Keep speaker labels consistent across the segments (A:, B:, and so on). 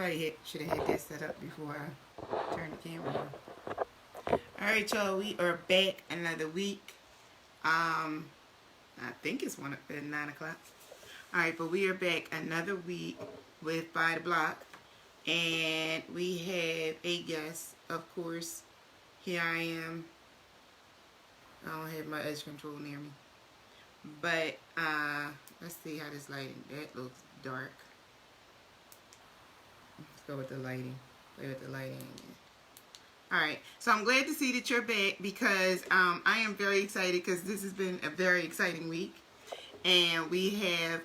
A: probably should have had that set up before I turned the camera on. Alright, y'all, we are back another week. I think it's 9 o'clock. Alright, but we are back another week with By the Block. And we have a guest, of course. Here I am. I don't have my edge control near me. But, let's see how this lighting, that looks dark. Let's go with the lighting. Play with the lighting again. Alright, so I'm glad to see that you're back because I am very excited because this has been a very exciting week. And we have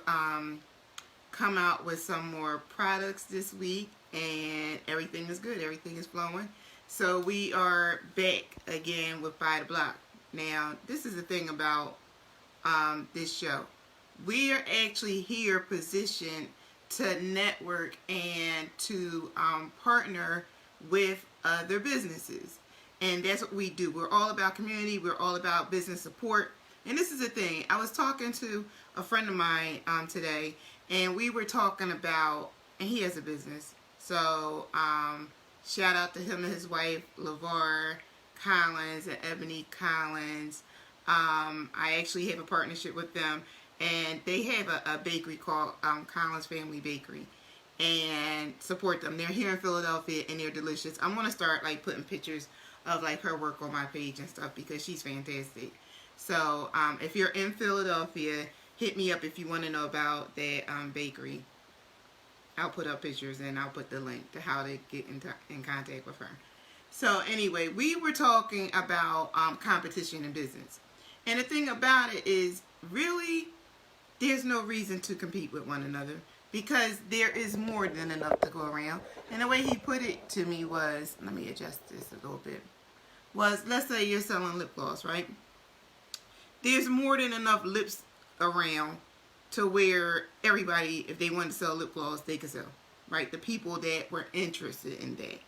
A: come out with some more products this week and everything is good. Everything is flowing. So we are back again with By the Block. Now, this is the thing about this show. We are actually here positioned to network and to partner with other businesses. And that's what we do. We're all about community. We're all about business support. And this is the thing. I was talking to a friend of mine today, and we were talking about, and he has a business. So, shout out to him and his wife, LeVar Collins and Ebony Collins. I actually have a partnership with them, and they have a bakery called Collins Family Bakery, and support them. They're here in Philadelphia, and they're delicious. I'm going to start like putting pictures of like her work on my page and stuff because she's fantastic. So if you're in Philadelphia, hit me up if you want to know about that bakery. I'll put up pictures and I'll put the link to how to get in contact with her. So anyway, we were talking about competition in business. And the thing about it is, really, there's no reason to compete with one another because there is more than enough to go around. And the way he put it to me was, let me adjust this a little bit, was let's say you're selling lip gloss, right? There's more than enough lips around to where everybody, if they want to sell lip gloss, they can sell, right? The people that were interested in that.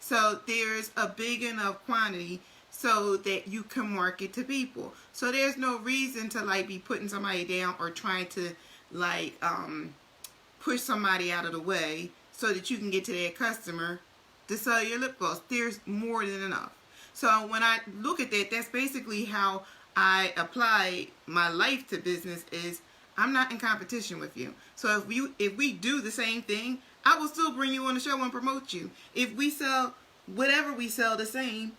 A: So there's a big enough quantity so that you can market to people. So there's no reason to like be putting somebody down or trying to like push somebody out of the way so that you can get to that customer to sell your lip gloss. There's more than enough. So when I look at that, that's basically how I apply my life to business is I'm not in competition with you. So if we do the same thing, I will still bring you on the show and promote you. If we sell whatever we sell the same,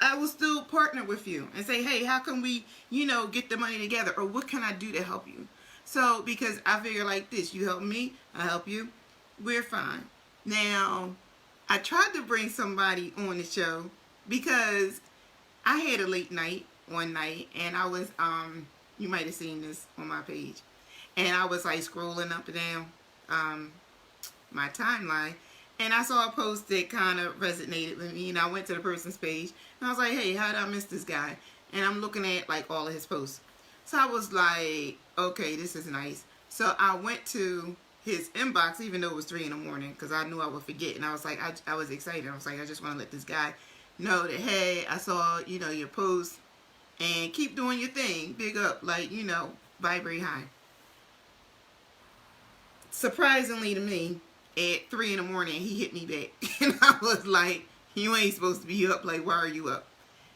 A: I will still partner with you and say, hey, how can we, get the money together? Or what can I do to help you? So because I figure like this, you help me, I help you, we're fine. Now, I tried to bring somebody on the show because I had a late night one night and I was, you might have seen this on my page. And I was like scrolling up and down my timeline, and I saw a post that kind of resonated with me, and I went to the person's page and I was like, hey, how did I miss this guy? And I'm looking at like all of his posts. So I was like, okay, this is nice. So I went to his inbox even though it was 3 in the morning because I knew I would forget, and I was like, I was excited. I was like, I just want to let this guy know that, hey, I saw your post and keep doing your thing, big up, like vibrate high. Surprisingly to me, at 3 in the morning, he hit me back. And I was like, you ain't supposed to be up. Like, why are you up?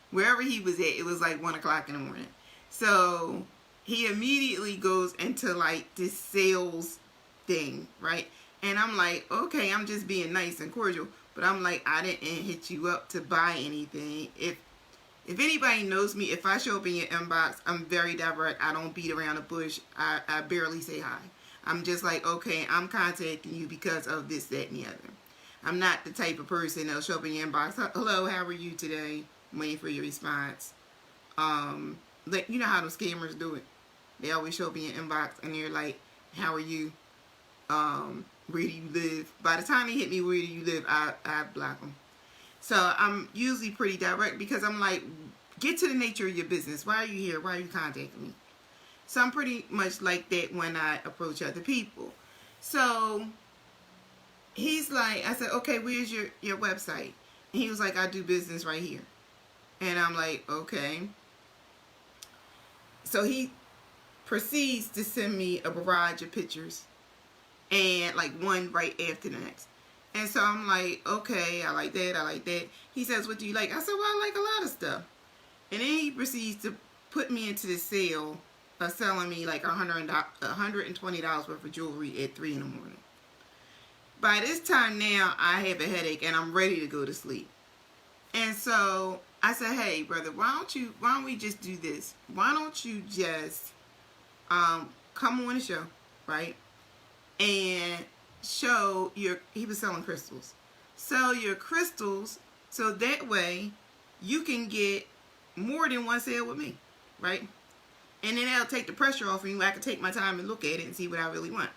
A: Wherever he was at, it was like 1 o'clock in the morning. So he immediately goes into like this sales thing, right? And I'm like, okay, I'm just being nice and cordial. But I'm like, I didn't hit you up to buy anything. If anybody knows me, if I show up in your inbox, I'm very direct. I don't beat around the bush. I barely say hi. I'm just like, okay, I'm contacting you because of this, that, and the other. I'm not the type of person that'll show up in your inbox. Hello, how are you today? I'm waiting for your response. You know how those scammers do it. They always show up in your inbox and they're like, how are you? Where do you live? By the time they hit me, where do you live? I block them. So I'm usually pretty direct because I'm like, get to the nature of your business. Why are you here? Why are you contacting me? So I'm pretty much like that when I approach other people. So he's like, I said, okay, where's your website? And he was like, I do business right here. And I'm like, okay. So he proceeds to send me a barrage of pictures, and like one right after the next. And so I'm like, okay, I like that, I like that. He says, what do you like? I said, well, I like a lot of stuff. And then he proceeds to put me into the sale of selling me like $120 worth of jewelry at 3 in the morning. By this time now, I have a headache and I'm ready to go to sleep. And so I said, hey, brother, why don't we just do this? Why don't you just come on the show, right? And show he was selling crystals. Sell your crystals so that way you can get more than one sale with me, right? And then that'll take the pressure off of you. I can take my time and look at it and see what I really want.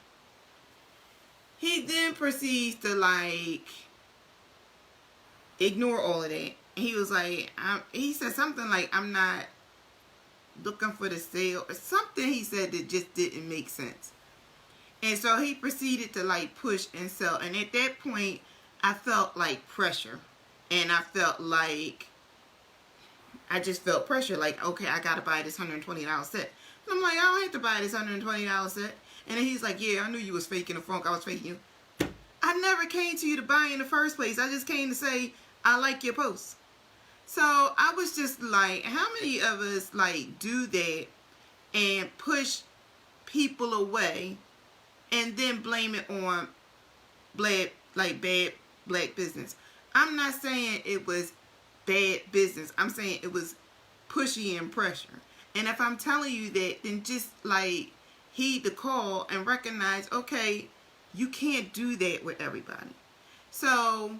A: He then proceeds to like ignore all of that. He was like, he said something like, I'm not looking for the sale, or something he said that just didn't make sense. And so he proceeded to like push and sell. And at that point, I felt like pressure. And I felt like, I just felt pressure. Like, okay, I got to buy this $120 set. And I'm like, I don't have to buy this $120 set. And then he's like, yeah, I knew you was faking the funk. I was faking you. I never came to you to buy in the first place. I just came to say, I like your post. So I was just like, how many of us like do that and push people away and then blame it on bad black business? I'm not saying it was bad business. I'm saying it was pushy and pressure. And if I'm telling you that, then just like heed the call and recognize, okay, you can't do that with everybody. So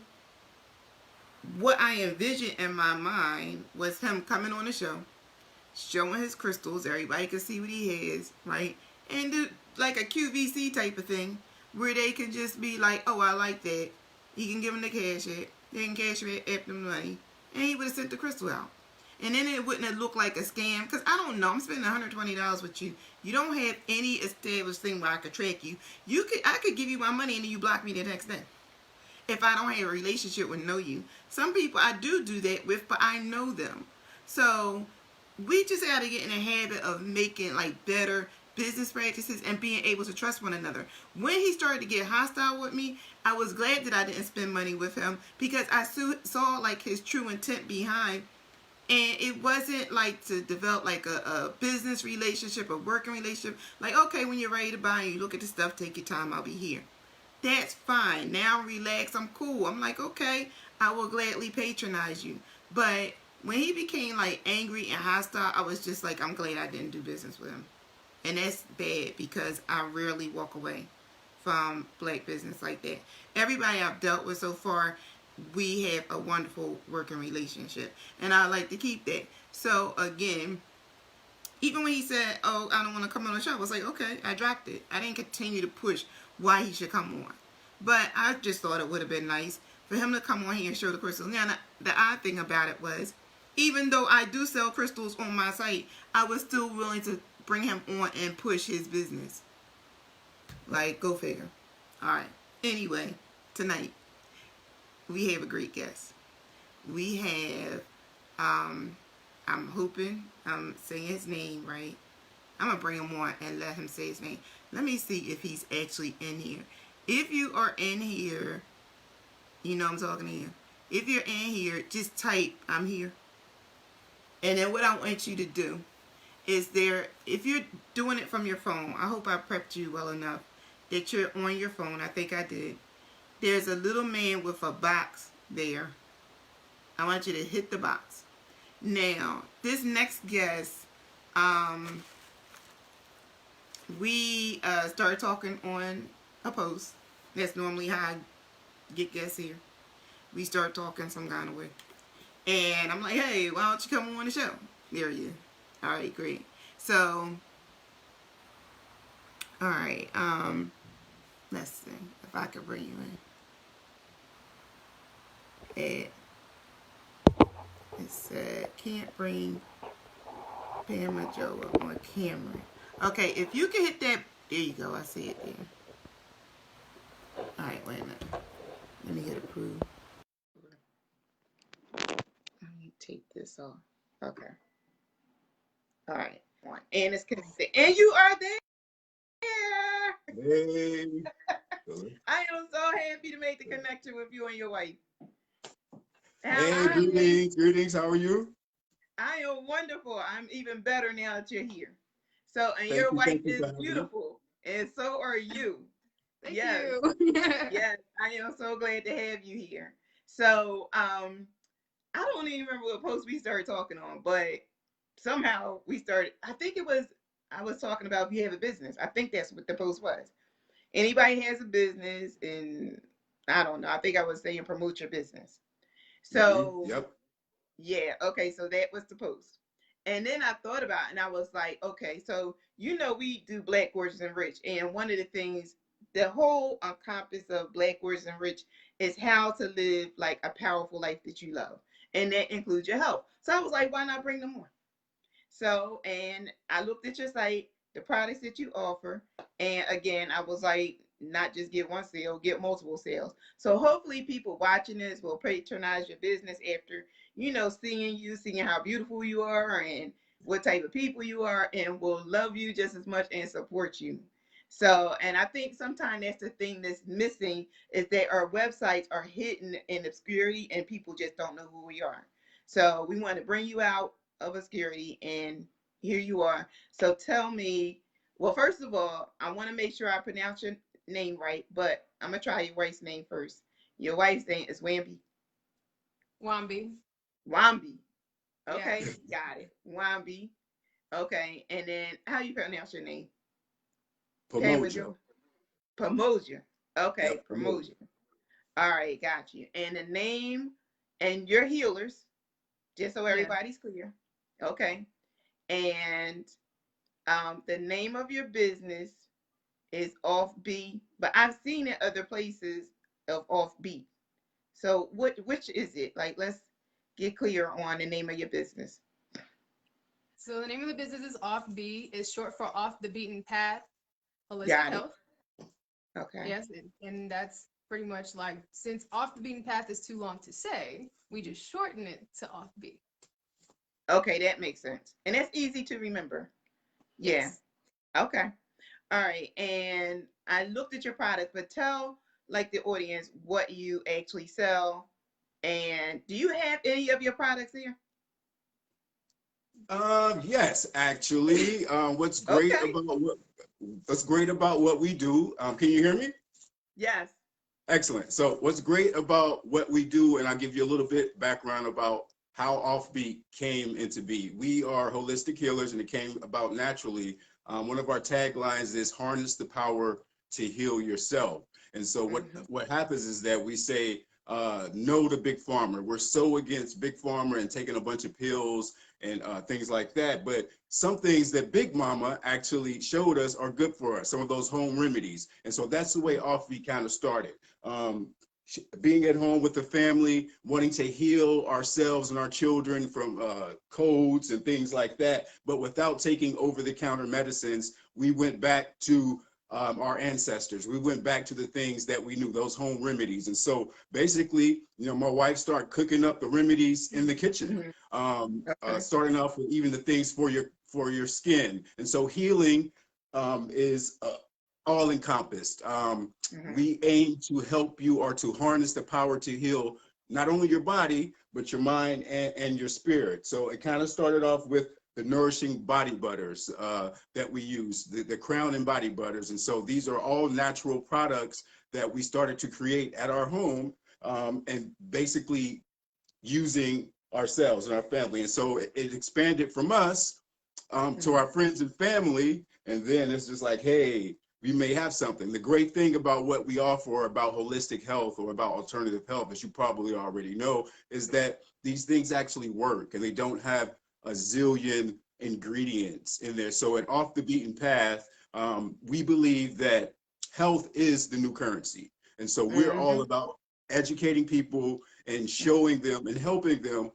A: what I envisioned in my mind was him coming on the show, showing his crystals. Everybody can see what he has, right? And do like a QVC type of thing where they can just be like, oh, I like that. He can give them the cash app. They can cash app them money. And he would have sent the crystal out. And then it wouldn't have looked like a scam. Because I don't know. I'm spending $120 with you. You don't have any established thing where I could track you. I could give you my money and then you block me the next day. If I don't have a relationship with know you. Some people I do that with, but I know them. So we just got to get in a habit of making like better business practices and being able to trust one another. When he started to get hostile with me, I was glad that I didn't spend money with him because I saw like his true intent behind. And it wasn't like to develop like a business relationship, a working relationship. Like, okay, when you're ready to buy and you look at the stuff, take your time, I'll be here. That's fine. Now relax. I'm cool. I'm like, okay, I will gladly patronize you. But when he became like angry and hostile, I was just like, I'm glad I didn't do business with him. And that's bad because I rarely walk away from black business like that. Everybody I've dealt with so far, we have a wonderful working relationship. And I like to keep that. So again, even when he said, oh, I don't want to come on the show, I was like, okay, I dropped it. I didn't continue to push why he should come on. But I just thought it would have been nice for him to come on here and show the crystals. Now, the odd thing about it was, even though I do sell crystals on my site, I was still willing to bring him on and push his business. Like, go figure. All right. Anyway, tonight, we have a great guest. We have, I'm hoping I'm saying his name right. I'm going to bring him on and let him say his name. Let me see if he's actually in here. If you are in here, you know I'm talking to you. If you're in here, just type, I'm here. And then what I want you to do is if you're doing it from your phone, I hope I prepped you well enough that you're on your phone. I think I did. There's a little man with a box there. I want you to hit the box. Now, this next guest, we started talking on a post. That's normally how I get guests here. We start talking some kind of way. And I'm like, hey, why don't you come on the show? There you are. All right, great. So, all right. Let's see if I could bring you in. It said, can't bring Pamela Joe up on camera. Okay, if you can hit that, there you go. I see it there. All right, wait a minute. Let me get approved. Let me take this off. Okay. All right. And it's consistent. And you are there.
B: Hey.
A: I am so happy to make the connection with you and your wife. How
B: Hey,
A: are you?
B: greetings, greetings. How are you?
A: I am wonderful. I'm even better now that you're here. So, and your wife
B: Thank you
A: is
B: for having me.
A: beautiful, and so are you.
C: Thank
A: Yes,
C: you.
A: yes. I am so glad to have you here. So, I don't even remember what post we started talking on, but somehow we started. I think it was I was talking about if you have a business. I think that's what the post was. Anybody has a business, and I don't know. I think I was saying promote your business. So
B: Yep.
A: yeah, okay, so that was the post. And then I thought about it and I was like, okay, so we do Black Gorgeous and Rich. And one of the things, the whole compass of Black Gorgeous and Rich is how to live like a powerful life that you love. And that includes your health. So I was like, why not bring them on? So, and I looked at your site, the products that you offer, and again, I was like, not just get one sale, get multiple sales. So hopefully people watching this will patronize your business after, seeing you, seeing how beautiful you are and what type of people you are, and will love you just as much and support you. So, and I think sometimes that's the thing that's missing is that our websites are hidden in obscurity and people just don't know who we are. So we want to bring you out of obscurity, and here you are. So tell me, well, first of all, I want to make sure I pronounce your name right, but I'm gonna try your wife's name first. Your wife's name is Wamby.
C: Wambi.
A: Wambi.
C: Yes.
A: Okay, got it. Wambi. Okay, and then how you pronounce your name?
B: Pomoja.
A: Pamajo. Pomoja. Okay,
B: Yep. Pomoja.
A: Pomoja. All right, got you. And the name and your healers, just so
C: Yes.
A: everybody's clear. Okay. And the name of your business is Offbeat, but I've seen it other places of Offbeat. So which is it? Like, let's get clear on the name of your business.
C: So the name of the business is OffB. It's short for Off the Beaten Path Holistic
A: Got it.
C: Health.
A: Okay.
C: Yes, and that's pretty much like since Off the Beaten Path is too long to say, we just shorten it to OffB.
A: Okay, that makes sense. And that's easy to remember. Yeah.
C: Yes.
A: Okay. All right. And I looked at your product, but tell like the audience what you actually sell. And do you have any of your products here?
B: Yes, actually.
A: Okay.
B: What's great about what we do? Can you hear me?
A: Yes.
B: Excellent. So what's great about what we do, and I'll give you a little bit background about how Offbeat came into be. We are holistic healers, and it came about naturally. One of our taglines is harness the power to heal yourself. And so
A: Mm-hmm.
B: what happens is that we say no to big pharma. We're so against big pharma and taking a bunch of pills and things like that. But some things that Big Mama actually showed us are good for us, some of those home remedies. And so that's the way Offbeat kind of started. Um, Being at home with the family, wanting to heal ourselves and our children from colds and things like that, but without taking over-the-counter medicines, we went back to our ancestors. We went back to the things that we knew, those home remedies. And so basically, my wife started cooking up the remedies in the kitchen,
A: Mm-hmm. Okay.
B: starting off with even the things for your skin. And so healing is all encompassed.
A: Mm-hmm.
B: We aim to help you or to harness the power to heal not only your body, but your mind and your spirit. So it kind of started off with the nourishing body butters that we use, the crown and body butters. And so these are all natural products that we started to create at our home and basically using ourselves and our family. And so it expanded from us to our friends and family. And then it's just like, hey, we may have something. The great thing about what we offer about holistic health or about alternative health, as you probably already know, is that these things actually work and they don't have a zillion ingredients in there. So at Off the Beaten Path, we believe that health is the new currency. And so we're all
A: Mm-hmm.
B: about educating people and showing them and helping them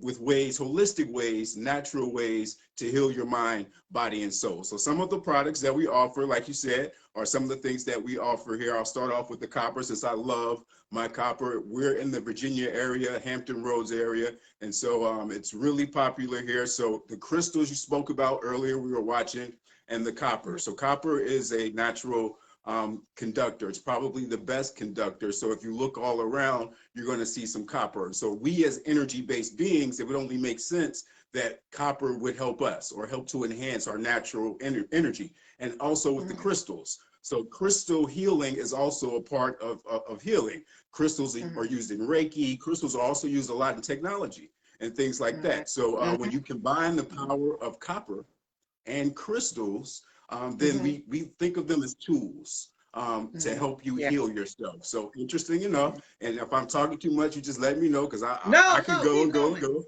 B: with ways, holistic ways, natural ways to heal your mind, body, and soul. So some of the products that we offer, like you said, are some of the things that we offer here. I'll start off with the copper, since I love my copper. We're in the Virginia area, Hampton Roads area, and so it's really popular here. So the crystals you spoke about earlier, we were watching, and the copper. So copper is a natural conductor. It's probably the best conductor. So if you look all around, you're going to see some copper. So we as energy-based beings, it would only make sense that copper would help us or help to enhance our natural energy. And also with the crystals. So crystal healing is also a part of healing. Crystals are used in Reiki. Crystals are also used a lot in technology and things like that. So when you combine the power of copper and crystals, then we think of them as tools to help you heal yourself. So interesting enough, and if I'm talking too much, you just let me know, because I can go and go and go.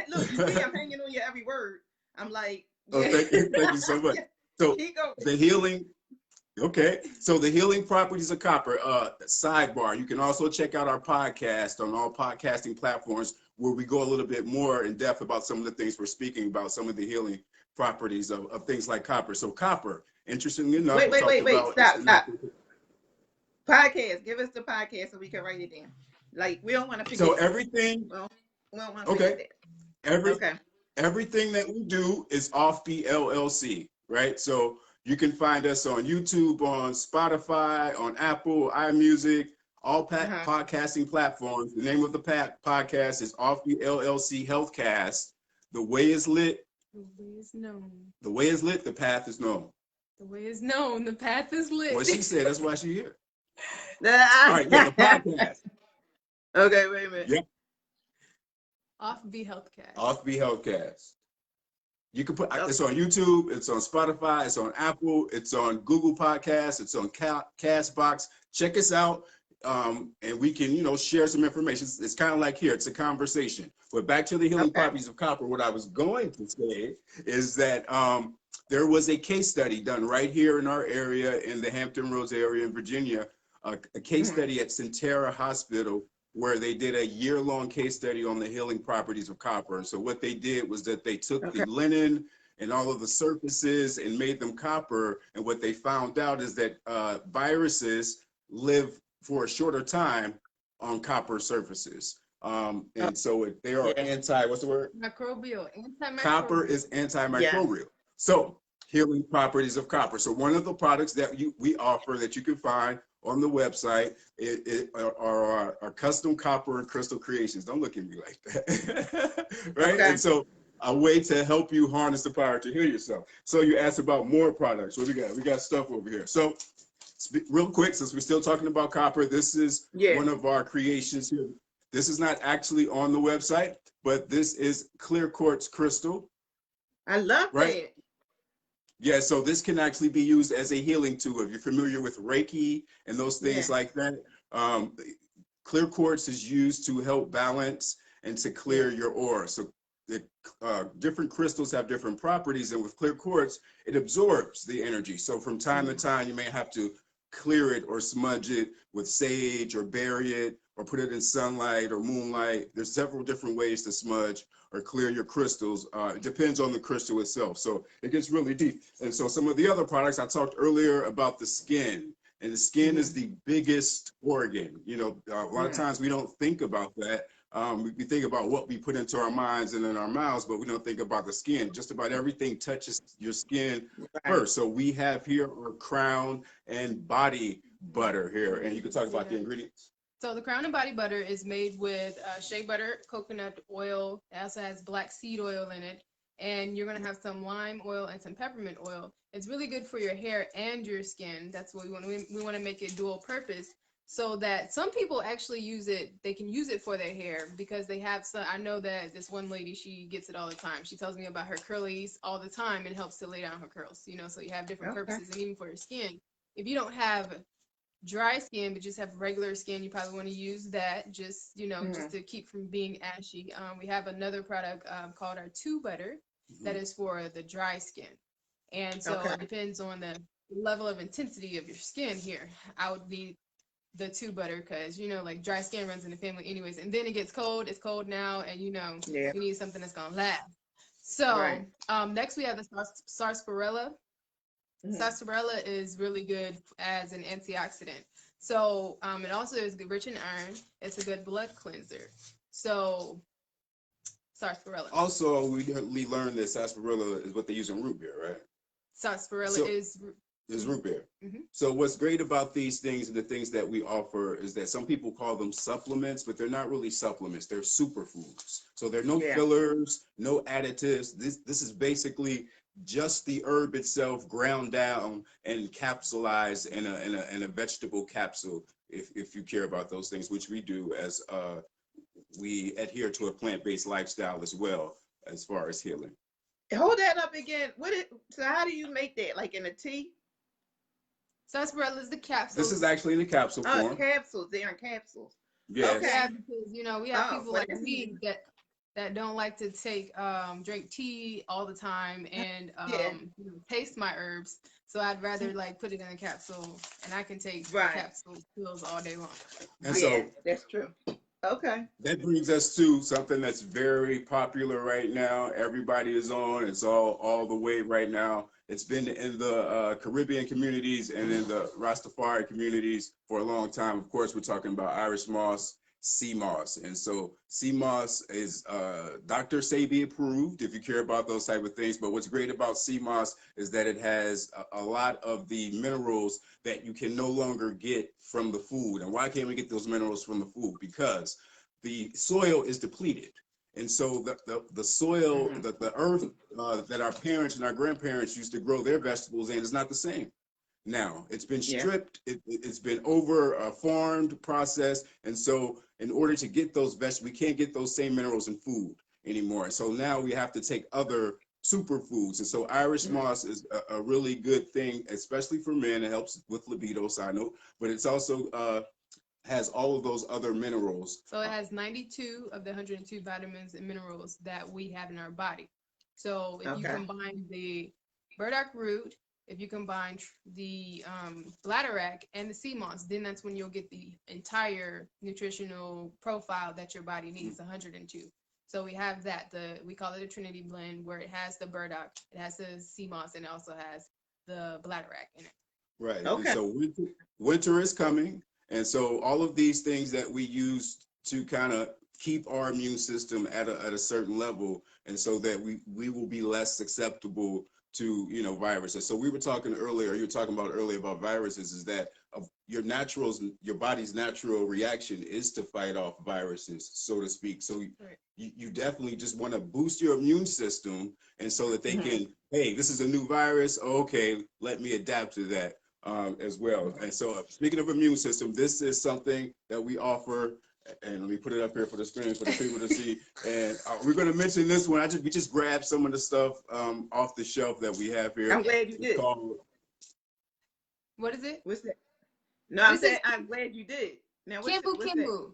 A: Look, you see, I'm hanging on your every word. I'm like,
B: Oh, thank you so much. So
A: keep going.
B: the healing, okay. So the healing properties of copper, sidebar, you can also check out our podcast on all podcasting platforms, where we go a little bit more in depth about some of the things we're speaking about, some of the healing properties of things like copper. So copper, interestingly enough,
A: Wait, stop. Podcast, give us the podcast so we can write it down. Like, we don't want to forget.
B: So everything,
A: well, we don't want to
B: okay,
A: forget that.
B: everything that we do is OffBeLLC, right? So you can find us on YouTube, on Spotify, on Apple, iMusic, all podcasting platforms. The name of the podcast is OffBeLLC Healthcast. The way is lit.
C: The way is known.
B: The way is lit. The path is known.
C: The way is known. The path is lit.
B: What she said. That's why she here.
A: All
B: right, yeah, the podcast.
A: Okay, wait a minute.
B: Yep.
C: OffBeLLC.
B: OffBeLLC. You can put it's on YouTube, it's on Spotify, it's on Apple, it's on Google Podcasts, it's on Castbox. Check us out, and we can, share some information. It's kind of like here, it's a conversation. But back to the healing properties of copper, what I was going to say is that there was a case study done right here in our area, in the Hampton Roads area in Virginia, a case study at Centera Hospital, where they did a year-long case study on the healing properties of copper. And so what they did was that they took the linen and all of the surfaces and made them copper. And what they found out is that viruses live for a shorter time on copper surfaces. And so they are what's the word?
C: Microbial, antimicrobial.
B: Copper is antimicrobial. Yeah. So healing properties of copper. So one of the products that we offer that you can find on the website are our custom copper and crystal creations. Don't look at me like that. Right? And so a way to help you harness the power to heal yourself. So you asked about more products. What we got? We got stuff over here. So real quick, since we're still talking about copper, this is one of our creations here. This is not actually on the website, but this is clear quartz crystal.
A: I love it.
B: Yeah, so this can actually be used as a healing tool. If you're familiar with Reiki and those things like that, clear quartz is used to help balance and to clear your aura. So the different crystals have different properties, and with clear quartz, it absorbs the energy. So from time to time, you may have to clear it or smudge it with sage or bury it or put it in sunlight or moonlight. There's several different ways to smudge or clear your crystals. It depends on the crystal itself. So it gets really deep. And so some of the other products, I talked earlier about the skin, and the skin is the biggest organ. A lot of times we don't think about that. We think about what we put into our minds and in our mouths, but we don't think about the skin. Just about everything touches your skin first. So we have here our crown and body butter here, and you can talk about the ingredients.
C: So the crown and body butter is made with shea butter, coconut oil. It also has black seed oil in it. And you're going to have some lime oil and some peppermint oil. It's really good for your hair and your skin. That's what we want. We want to make it dual purpose, so that some people actually use it. They can use it for their hair because they have some. I know that this one lady, she gets it all the time. She tells me about her curlies all the time. It helps to lay down her curls, so you have different purposes. And even for your skin, if you don't have dry skin but just have regular skin, you probably want to use that just just to keep from being ashy. We have another product called our 2 butter that is for the dry skin, and so it depends on the level of intensity of your skin. Here I would need the 2 butter because like dry skin runs in the family anyways, and then it gets cold. It's cold now, and you need something that's gonna last. So next we have the sarsaparilla. Sarsaparilla is really good as an antioxidant. So it also is rich in iron. It's a good blood cleanser. So sarsaparilla.
B: Also, we learned that sarsaparilla is what they use in root beer, right?
C: Sarsaparilla is
B: is root beer.
C: Mm-hmm.
B: So what's great about these things and the things that we offer is that some people call them supplements, but they're not really supplements. They're superfoods. So there are no fillers, no additives. This is basically just the herb itself ground down and capsulized in a vegetable capsule. If you care about those things, which we do, as we adhere to a plant-based lifestyle as well as far as healing.
A: Hold that up again. So how do you make that? Like in a tea?
C: Sarsaparilla is the capsule.
B: This is actually in the capsule form.
A: Capsules. They're in capsules.
B: Yes.
A: Okay.
C: Yeah, because we have people like
A: that's
C: me that don't like to drink tea all the time and taste my herbs. So I'd rather like put it in a capsule, and I can take capsule pills all day long.
B: And so
A: that's true. Okay.
B: That brings us to something that's very popular right now. Everybody is on. It's all the way right now. It's been in the Caribbean communities and in the Rastafari communities for a long time. Of course, we're talking about Irish moss, sea moss. And so sea moss is Dr. Sebi approved, if you care about those type of things. But what's great about sea moss is that it has a lot of the minerals that you can no longer get from the food. And why can't we get those minerals from the food? Because the soil is depleted. And so the soil, the earth that our parents and our grandparents used to grow their vegetables in is not the same. Now it's been stripped, it's been over farmed, processed. And so in order to get those vegetables, we can't get those same minerals in food anymore. So now we have to take other superfoods. And so Irish moss is a really good thing, especially for men. It helps with libido, side note, but it's also has all of those other minerals.
C: So it has 92 of the 102 vitamins and minerals that we have in our body. So if you combine the burdock root, if you combine the bladderwrack and the sea moss, then that's when you'll get the entire nutritional profile that your body needs, 102. So we have that, we call it a Trinity blend, where it has the burdock, it has the sea moss, and it also has the bladderwrack in it.
B: Right. Okay. And so winter is coming. And so all of these things that we use to kind of keep our immune system at a certain level, and so that we will be less susceptible to, viruses. So we were talking earlier, you were talking about earlier about viruses, is that your body's natural reaction is to fight off viruses, so to speak. So you definitely just want to boost your immune system, and so that they can, hey, this is a new virus, okay, let me adapt to that. As well. And so speaking of immune system, this is something that we offer, and let me put it up here for the screen for the people to see. And we're going to mention this one. We just grabbed some of the stuff off the shelf that we have here.
A: I'm glad you did.
C: What is it?
A: What's that? No, I'm glad you did. Now,
C: Kimbu Kimbu.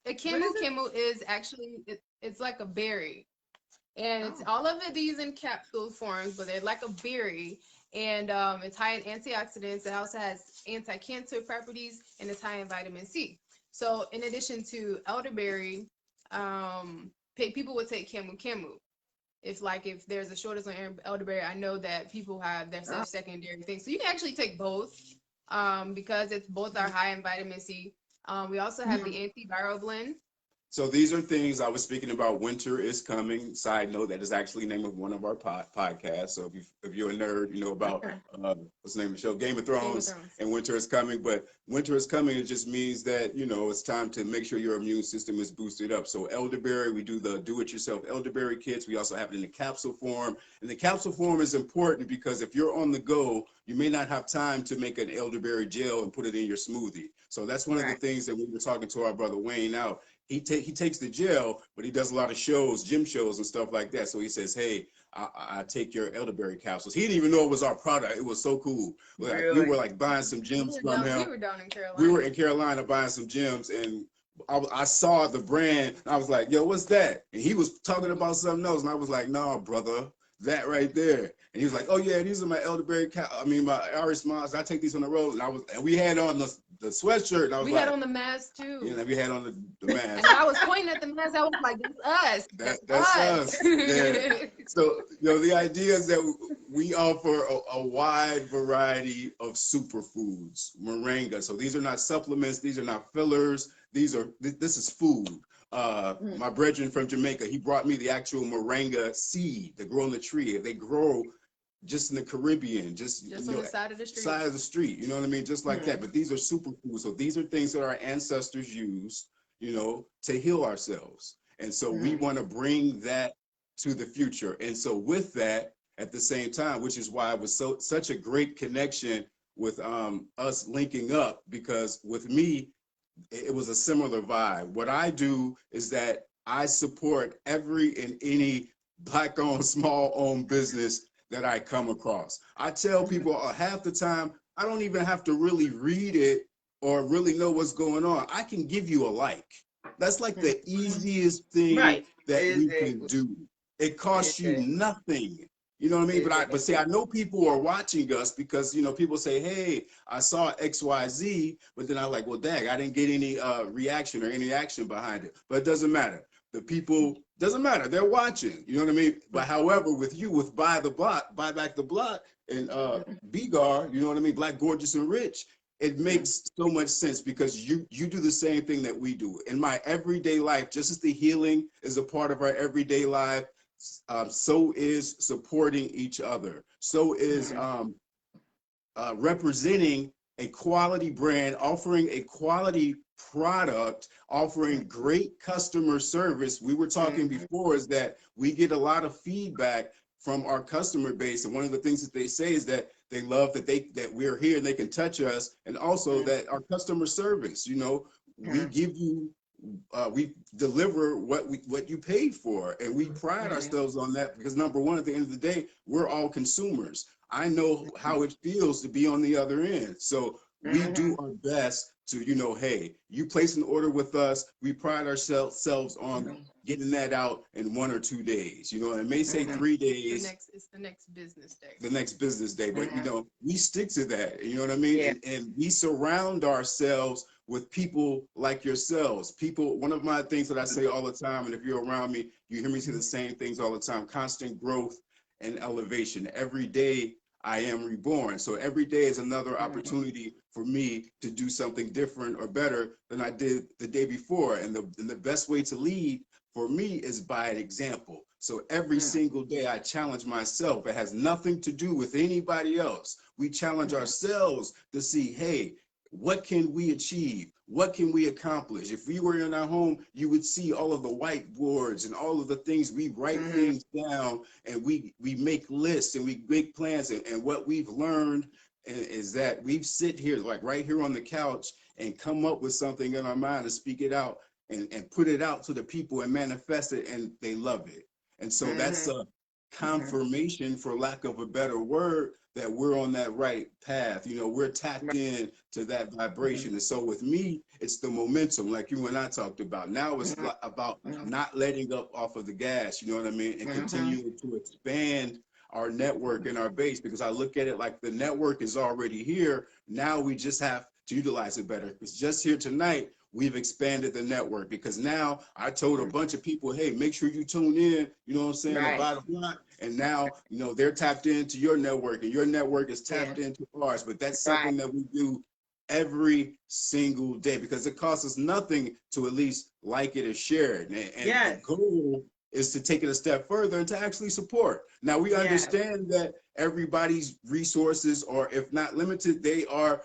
C: A Kimbu is actually, it's like a berry. And it's all of these in capsule forms, but they're like a berry. And it's high in antioxidants. It also has anti-cancer properties, and it's high in vitamin C. So in addition to elderberry, people would take Kimbu. If there's a shortage on elderberry, I know that people have their secondary things. So you can actually take both because both are high in vitamin C. We also have the antiviral blend.
B: So these are things I was speaking about. Winter is coming. Side note, that is actually the name of one of our podcasts. So if you're a nerd, you know about what's the name of the show, Game of Thrones. And winter is coming. But winter is coming. It just means that it's time to make sure your immune system is boosted up. So elderberry, we do the do-it-yourself elderberry kits. We also have it in the capsule form. And the capsule form is important because if you're on the go, you may not have time to make an elderberry gel and put it in your smoothie. So that's one of the things that we were talking to our brother Wayne out. He takes the gel, but he does a lot of shows, gym shows and stuff like that. So he says, hey, I take your elderberry capsules. He didn't even know it was our product. It was so cool. Really? We were like buying some gems from him.
C: We were down in Carolina.
B: We were in Carolina buying some gems, and I saw the brand, and I was like, yo, what's that? And he was talking about something else, and I was like, no, brother, that right there. And he was like, oh yeah, these are my elderberry, my Irish moss. I take these on the road, and we had on the sweatshirt, and I was
C: we had on the mask too.
B: Yeah, we had on the mask.
C: And I was pointing at the mask. I was like, "That's us.
B: That's us." Yeah. So the idea is that we offer a wide variety of superfoods, moringa. So these are not supplements. These are not fillers. This is food. My brethren from Jamaica, he brought me the actual moringa seed that grow on the tree. They grow just in the Caribbean, just
C: Just
B: you
C: on
B: know,
C: the side of the street.
B: side of the street, you know what I mean? Just like that. But these are superfoods. So these are things that our ancestors used, you know, to heal ourselves. And so we want to bring that to the future. And so with that, at the same time, which is why it was such a great connection with us linking up, because with me, it was a similar vibe. What I do is that I support every and any Black-owned, small-owned business that I come across. I tell people half the time, I don't even have to really read it or really know what's going on. I can give you a like. That's like the easiest thing
A: Right.
B: that we can
A: Exactly.
B: do. It costs you
A: Exactly.
B: nothing. You know what I mean? But see, I know people are watching us because, you know, people say, hey, I saw XYZ, but then I'm like, well, dang, I didn't get any reaction or any action behind it. But it doesn't matter. The people, doesn't matter. They're watching. You know what I mean? But however, with you, with Buy Back the Block, and BGAR, you know what I mean? Black, Gorgeous, and Rich, it makes so much sense because you do the same thing that we do. In my everyday life, just as the healing is a part of our everyday life, so is supporting each other. So is representing a quality brand, offering a quality product, offering great customer service. We were talking before is that we get a lot of feedback from our customer base, and one of the things that they say is that they love that we're here and they can touch us, and also that our customer service, you know, we give you we deliver what you paid for, and we pride ourselves on that because number one, at the end of the day, we're all consumers. I know how it feels to be on the other end, so we do our best to, you know, hey, you place an order with us, we pride ourselves on getting that out in 1 or 2 days. You know, it may say 3 days.
C: It's the next business day.
B: The next business day, but you know, we stick to that. You know what I mean? And we surround ourselves with people like yourselves. People, one of my things that I say all the time, and if you're around me, you hear me say the same things all the time: constant growth and elevation. Every day I am reborn. So every day is another opportunity for me to do something different or better than I did the day before. And the best way to lead for me is by an example. So every single day I challenge myself. It has nothing to do with anybody else. We challenge ourselves to see, hey, what can we achieve? What can we accomplish? If we were in our home, you would see all of the whiteboards and all of the things. We write things down, and we make lists and we make plans. And what we've learned is that we sit here, like right here on the couch, and come up with something in our mind and speak it out and put it out to the people and manifest it, and they love it. And so that's a confirmation, for lack of a better word, that we're on that right path. You know, we're tapped in to that vibration. And so with me, it's the momentum, like you and I talked about. Now it's about not letting up off of the gas, you know what I mean, and continuing to expand our network and our base, because I look at it like the network is already here. Now we just have to utilize it better. It's just here tonight. We've expanded the network, because now I told a bunch of people, hey, make sure you tune in, you know what I'm saying, about a block. And now, you know, they're tapped into your network, and your network is tapped into ours. But that's something that we do every single day, because it costs us nothing to at least like it or share it. And the goal is to take it a step further and to actually support. Now, we understand that everybody's resources are, if not limited, they are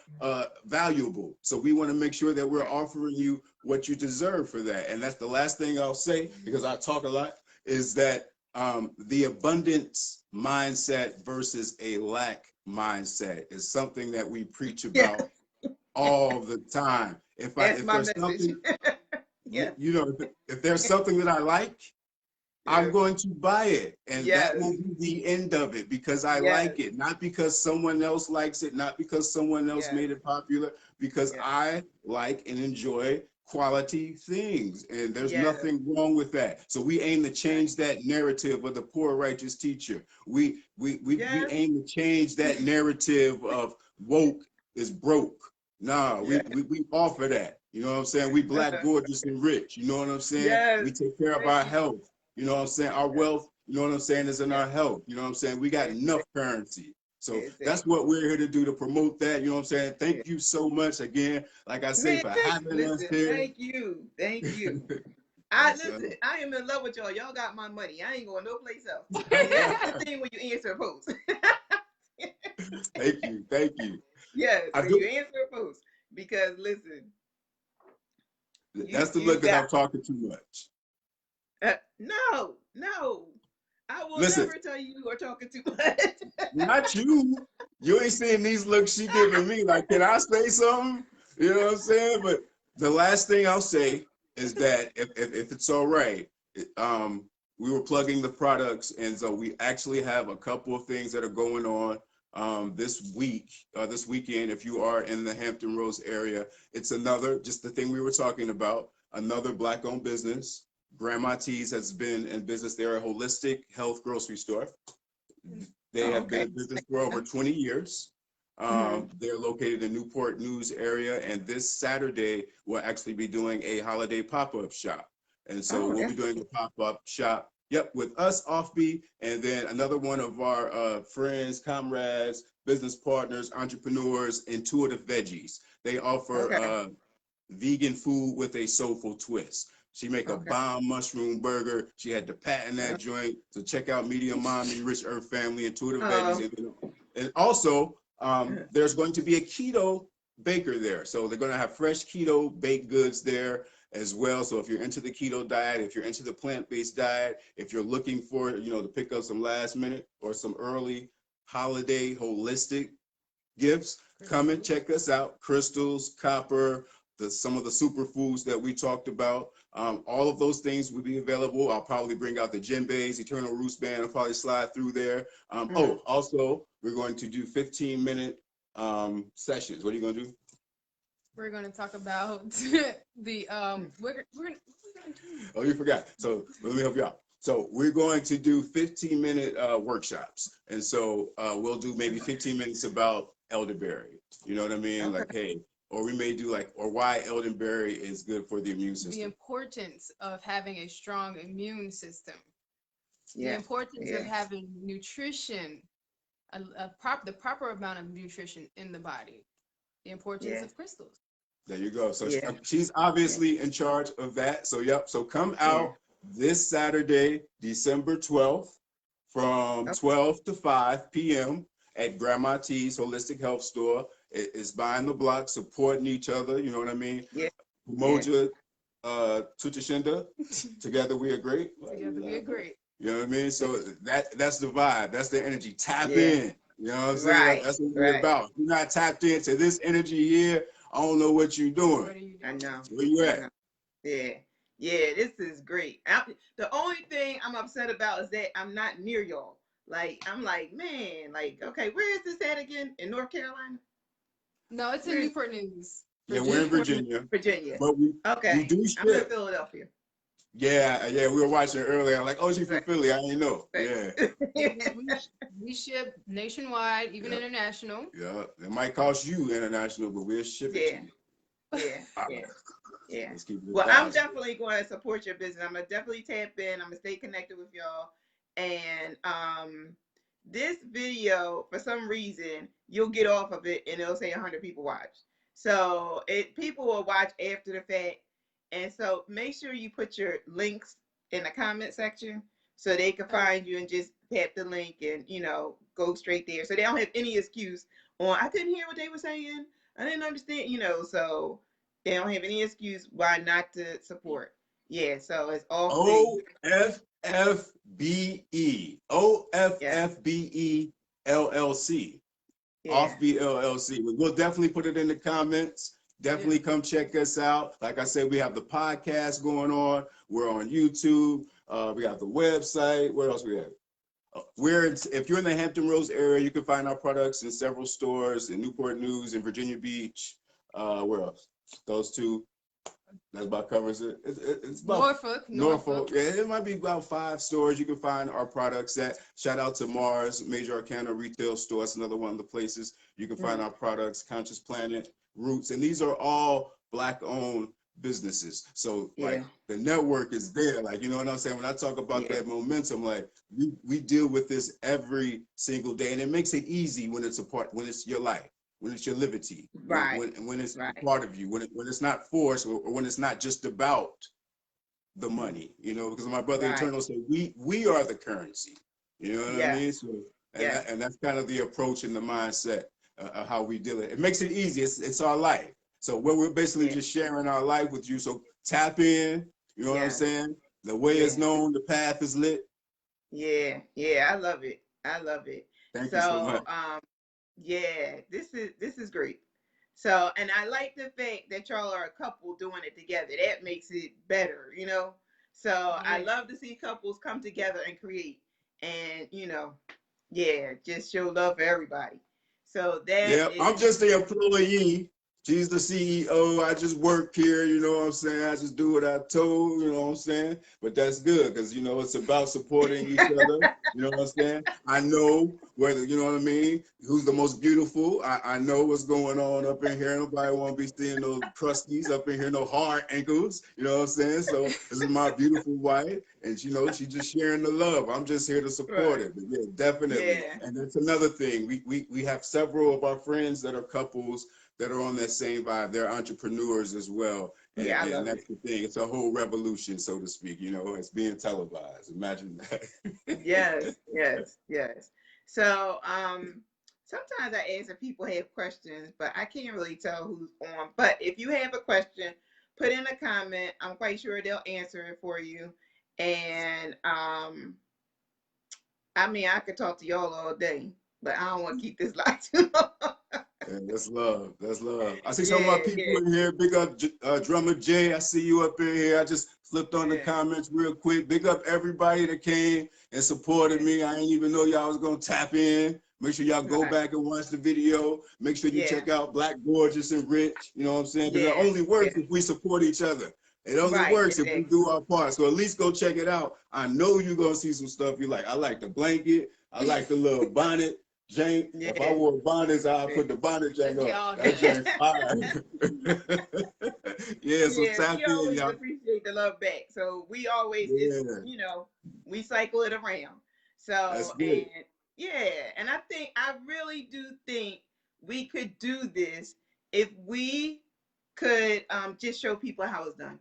B: valuable. So we want to make sure that we're offering you what you deserve for that. And that's the last thing I'll say, because I talk a lot, is that the abundance mindset versus a lack mindset is something that we preach about all the time. If there's something, you know, if there's something that I like, I'm going to buy it, and that will be the end of it, because I like it, not because someone else likes it, not because someone else made it popular, because I like and enjoy quality things, and there's nothing wrong with that. So we aim to change that narrative of the poor righteous teacher. We aim to change that narrative of woke is broke. Nah, we offer that. You know what I'm saying? We Black, gorgeous, and rich. You know what I'm saying? We take care of our health. You know what I'm saying? Our wealth, you know what I'm saying, is in our health. You know what I'm saying? We got enough currency. So that's what we're here to do, to promote that. You know what I'm saying? Thank you so much again, like I say, for having us here.
A: Thank you. Listen, I am in love with y'all. Y'all got my money. I ain't going no place else. That's the thing when you answer a post.
B: Thank you. Thank you.
A: Yeah,
B: I
A: so
B: do.
A: you answer first because listen,
B: That's the
A: you
B: look that
A: got
B: I'm talking too much.
A: no, no. I will
B: Listen,
A: never tell you are talking too much.
B: not you. You ain't seeing these looks she giving me. Like, can I say something? You know what I'm saying? But the last thing I'll say is that if it's all right, we were plugging the products, and so we actually have a couple of things that are going on this weekend. If you are in the Hampton Roads area, it's another, just the thing we were talking about, another Black-owned business. Grandma T's has been in business. They're a holistic health grocery store. They
A: Oh,
B: have been
A: okay.
B: in business for over 20 years. They're located in Newport News area, and this Saturday we'll actually be doing a holiday pop-up shop. And so
A: Oh,
B: we'll be
A: that's
B: doing a pop-up shop, yep, with us, OffBe, and then another one of our friends, comrades, business partners, entrepreneurs, Intuitive Veggies. They offer
A: okay.
B: vegan food with a soulful twist. She make a
A: Okay.
B: bomb mushroom burger. She had to patent that joint. So check out Medium Mommy, Rich Earth Family, Intuitive Veggies. And also, there's going to be a keto baker there. So they're going to have fresh keto baked goods there as well. So if you're into the keto diet, if you're into the plant-based diet, if you're looking for, to pick up some last minute or some early holiday holistic gifts, come and check us out. Crystals, copper, some of the superfoods that we talked about. All of those things will be available. I'll probably bring out the djembes, Eternal Roots Band. I'll probably slide through there. Also, we're going to do 15-minute sessions. What are you going to do?
C: We're going to talk about the
B: Oh, you forgot. So let me help you out. So we're going to do 15-minute workshops. And so we'll do maybe 15 minutes about elderberry. You know what I mean?
A: Okay.
B: Like, hey, or we may do or why elderberry is good for the immune
C: the
B: system.
C: importance of having a strong immune system.
A: Yeah.
C: The importance
A: Yeah.
C: of having nutrition, the proper amount of nutrition in the body. The importance of crystals.
B: There you go. So
A: Yeah.
B: she's obviously in charge of that. So yep. So come out this Saturday, December 12th, from 12 to 5 p.m. at Grandma T's Holistic Health Store. It's buying the block, supporting each other. You know what I mean?
A: Yeah.
B: Umoja, Tutashinda, together we are great.
C: Together we are great.
B: You know what I mean? So that's the vibe. That's the energy. Tap in. You know what I'm saying?
A: Right.
B: That's what we're about. If you're not tapped into this energy here, I don't know what you're doing.
C: What are you doing?
A: I know.
B: Where you at?
A: Yeah. Yeah, this is great. The only thing I'm upset about is that I'm not near y'all. Like, I'm like, man, like, okay, where is this at again? In North Carolina?
C: No, it's in Newport News.
B: Yeah, we're in Virginia.
A: Virginia.
B: But we do
A: I'm in
B: ship.
A: Philadelphia.
B: Yeah, we were watching earlier. I'm like, oh, she's from Philly. I didn't know.
A: Right.
B: Yeah.
C: We ship nationwide, even international.
B: Yeah, it might cost you international, but we'll ship it to you.
A: Yeah.
B: Let's keep it
A: Well, I'm
B: balanced.
A: definitely going to support your business. I'm gonna definitely tap in. I'm gonna stay connected with y'all. And this video, for some reason, you'll get off of it and it'll say 100 people watched. So people will watch after the fact. And so make sure you put your links in the comment section so they can find you and just tap the link and go straight there. So they don't have any excuse on I couldn't hear what they were saying. I didn't understand, so they don't have any excuse why not to support. Yeah, so it's all
B: OFFBE. OFFBE LLC. OffBeLLC. We'll definitely put it in the comments. Definitely come check us out. Like I said, we have the podcast going on. We're on YouTube. We have the website. What else we have? If you're in the Hampton Roads area, you can find our products in several stores in Newport News and Virginia Beach. Where else? Those two. That about covers it. It's about Norfolk. Yeah, it might be about 5 stores you can find our products at. Shout out to Mars, Major Arcana Retail Store. That's another one of the places you can find our products. Conscious Planet, Roots, and these are all Black-owned businesses. So like the network is there. Like, you know what I'm saying? When I talk about that momentum, like we deal with this every single day, and it makes it easy when it's when it's your life. When it's your liberty, when it's part of you, when it's not forced, or when it's not just about the money, because my brother Eternal said, we are the currency, you know what I mean? So, and that's kind of the approach and the mindset how we deal it. It makes it easy. It's our life. So we're basically
A: Yeah.
B: just sharing our life with you. So tap in. You know what I'm
A: Yeah.
B: saying? The way is
A: Yeah.
B: known. The path is lit.
A: Yeah. Yeah. I love it. I love it.
B: Thank you so much.
A: So, yeah, this is great. So, and I like the fact that y'all are a couple doing it together. That makes it better, you know. So
C: Oh,
A: I
C: yeah.
A: love to see couples come together and create, and yeah, just show love for everybody. So that
B: Yeah, I'm
A: is
B: just the employee. She's the CEO. I just work here, you know what I'm saying? I just do what I told, you know what I'm saying? But that's good because, you know, it's about supporting each other. You know what I'm saying? I know whether, you know what I mean, who's the most beautiful. I know what's going on up in here. Nobody want to be seeing those crusties up in here, no hard ankles. You know what I'm saying? So this is my beautiful wife. And, you know, she's just sharing the love. I'm just here to support
A: right.
B: it. But yeah, definitely.
A: Yeah,
B: And that's another thing. We have several of our friends that are couples that are on that same vibe. They're entrepreneurs as well.
A: yeah, I
B: And
A: love it.
B: that's the thing. It's a whole revolution, so to speak. You know, it's being televised. Imagine that.
A: Yes, yes, yes. So, sometimes I ask if people have questions, but I can't really tell who's on. But if you have a question, put in a comment. I'm quite sure they'll answer it for you. And I mean, I could talk to y'all all day, but I don't want to keep this live too long.
B: Yeah, that's love. That's love. I see some of my
A: Yeah,
B: people
A: yeah,
B: in here. Big up Drummer Jay. I see you up in here. I just flipped on the
A: yeah,
B: comments real quick. Big up everybody that came and supported
A: yeah.
B: me. I didn't even know y'all was gonna tap in. Make sure y'all go
A: Right.
B: back and watch the video. Make sure you
A: Yeah,
B: check out Black, Gorgeous, and Rich. You know what I'm saying? Because it
A: yeah,
B: only works
A: yeah.
B: if we support each other. It only
A: Right,
B: works if we
A: exactly.
B: do our part. So at least go check it out. I know you're gonna see some stuff you like. I like the blanket. I like the little bonnet. Jane, if I
A: Yeah,
B: wore bonnets, I'd
A: yeah.
B: put the bonnet Jane
C: Let's get
B: up.
C: all
B: That
C: that.
B: Jane fire. Yeah, so
A: Yeah,
B: tap
A: we
B: in,
A: always
B: y'all.
A: appreciate the love back. So we always it's
B: Yeah,
A: we cycle it around.
B: that's
A: So
B: good.
A: and yeah, and I really do think we could do this if we could just show people how it's done.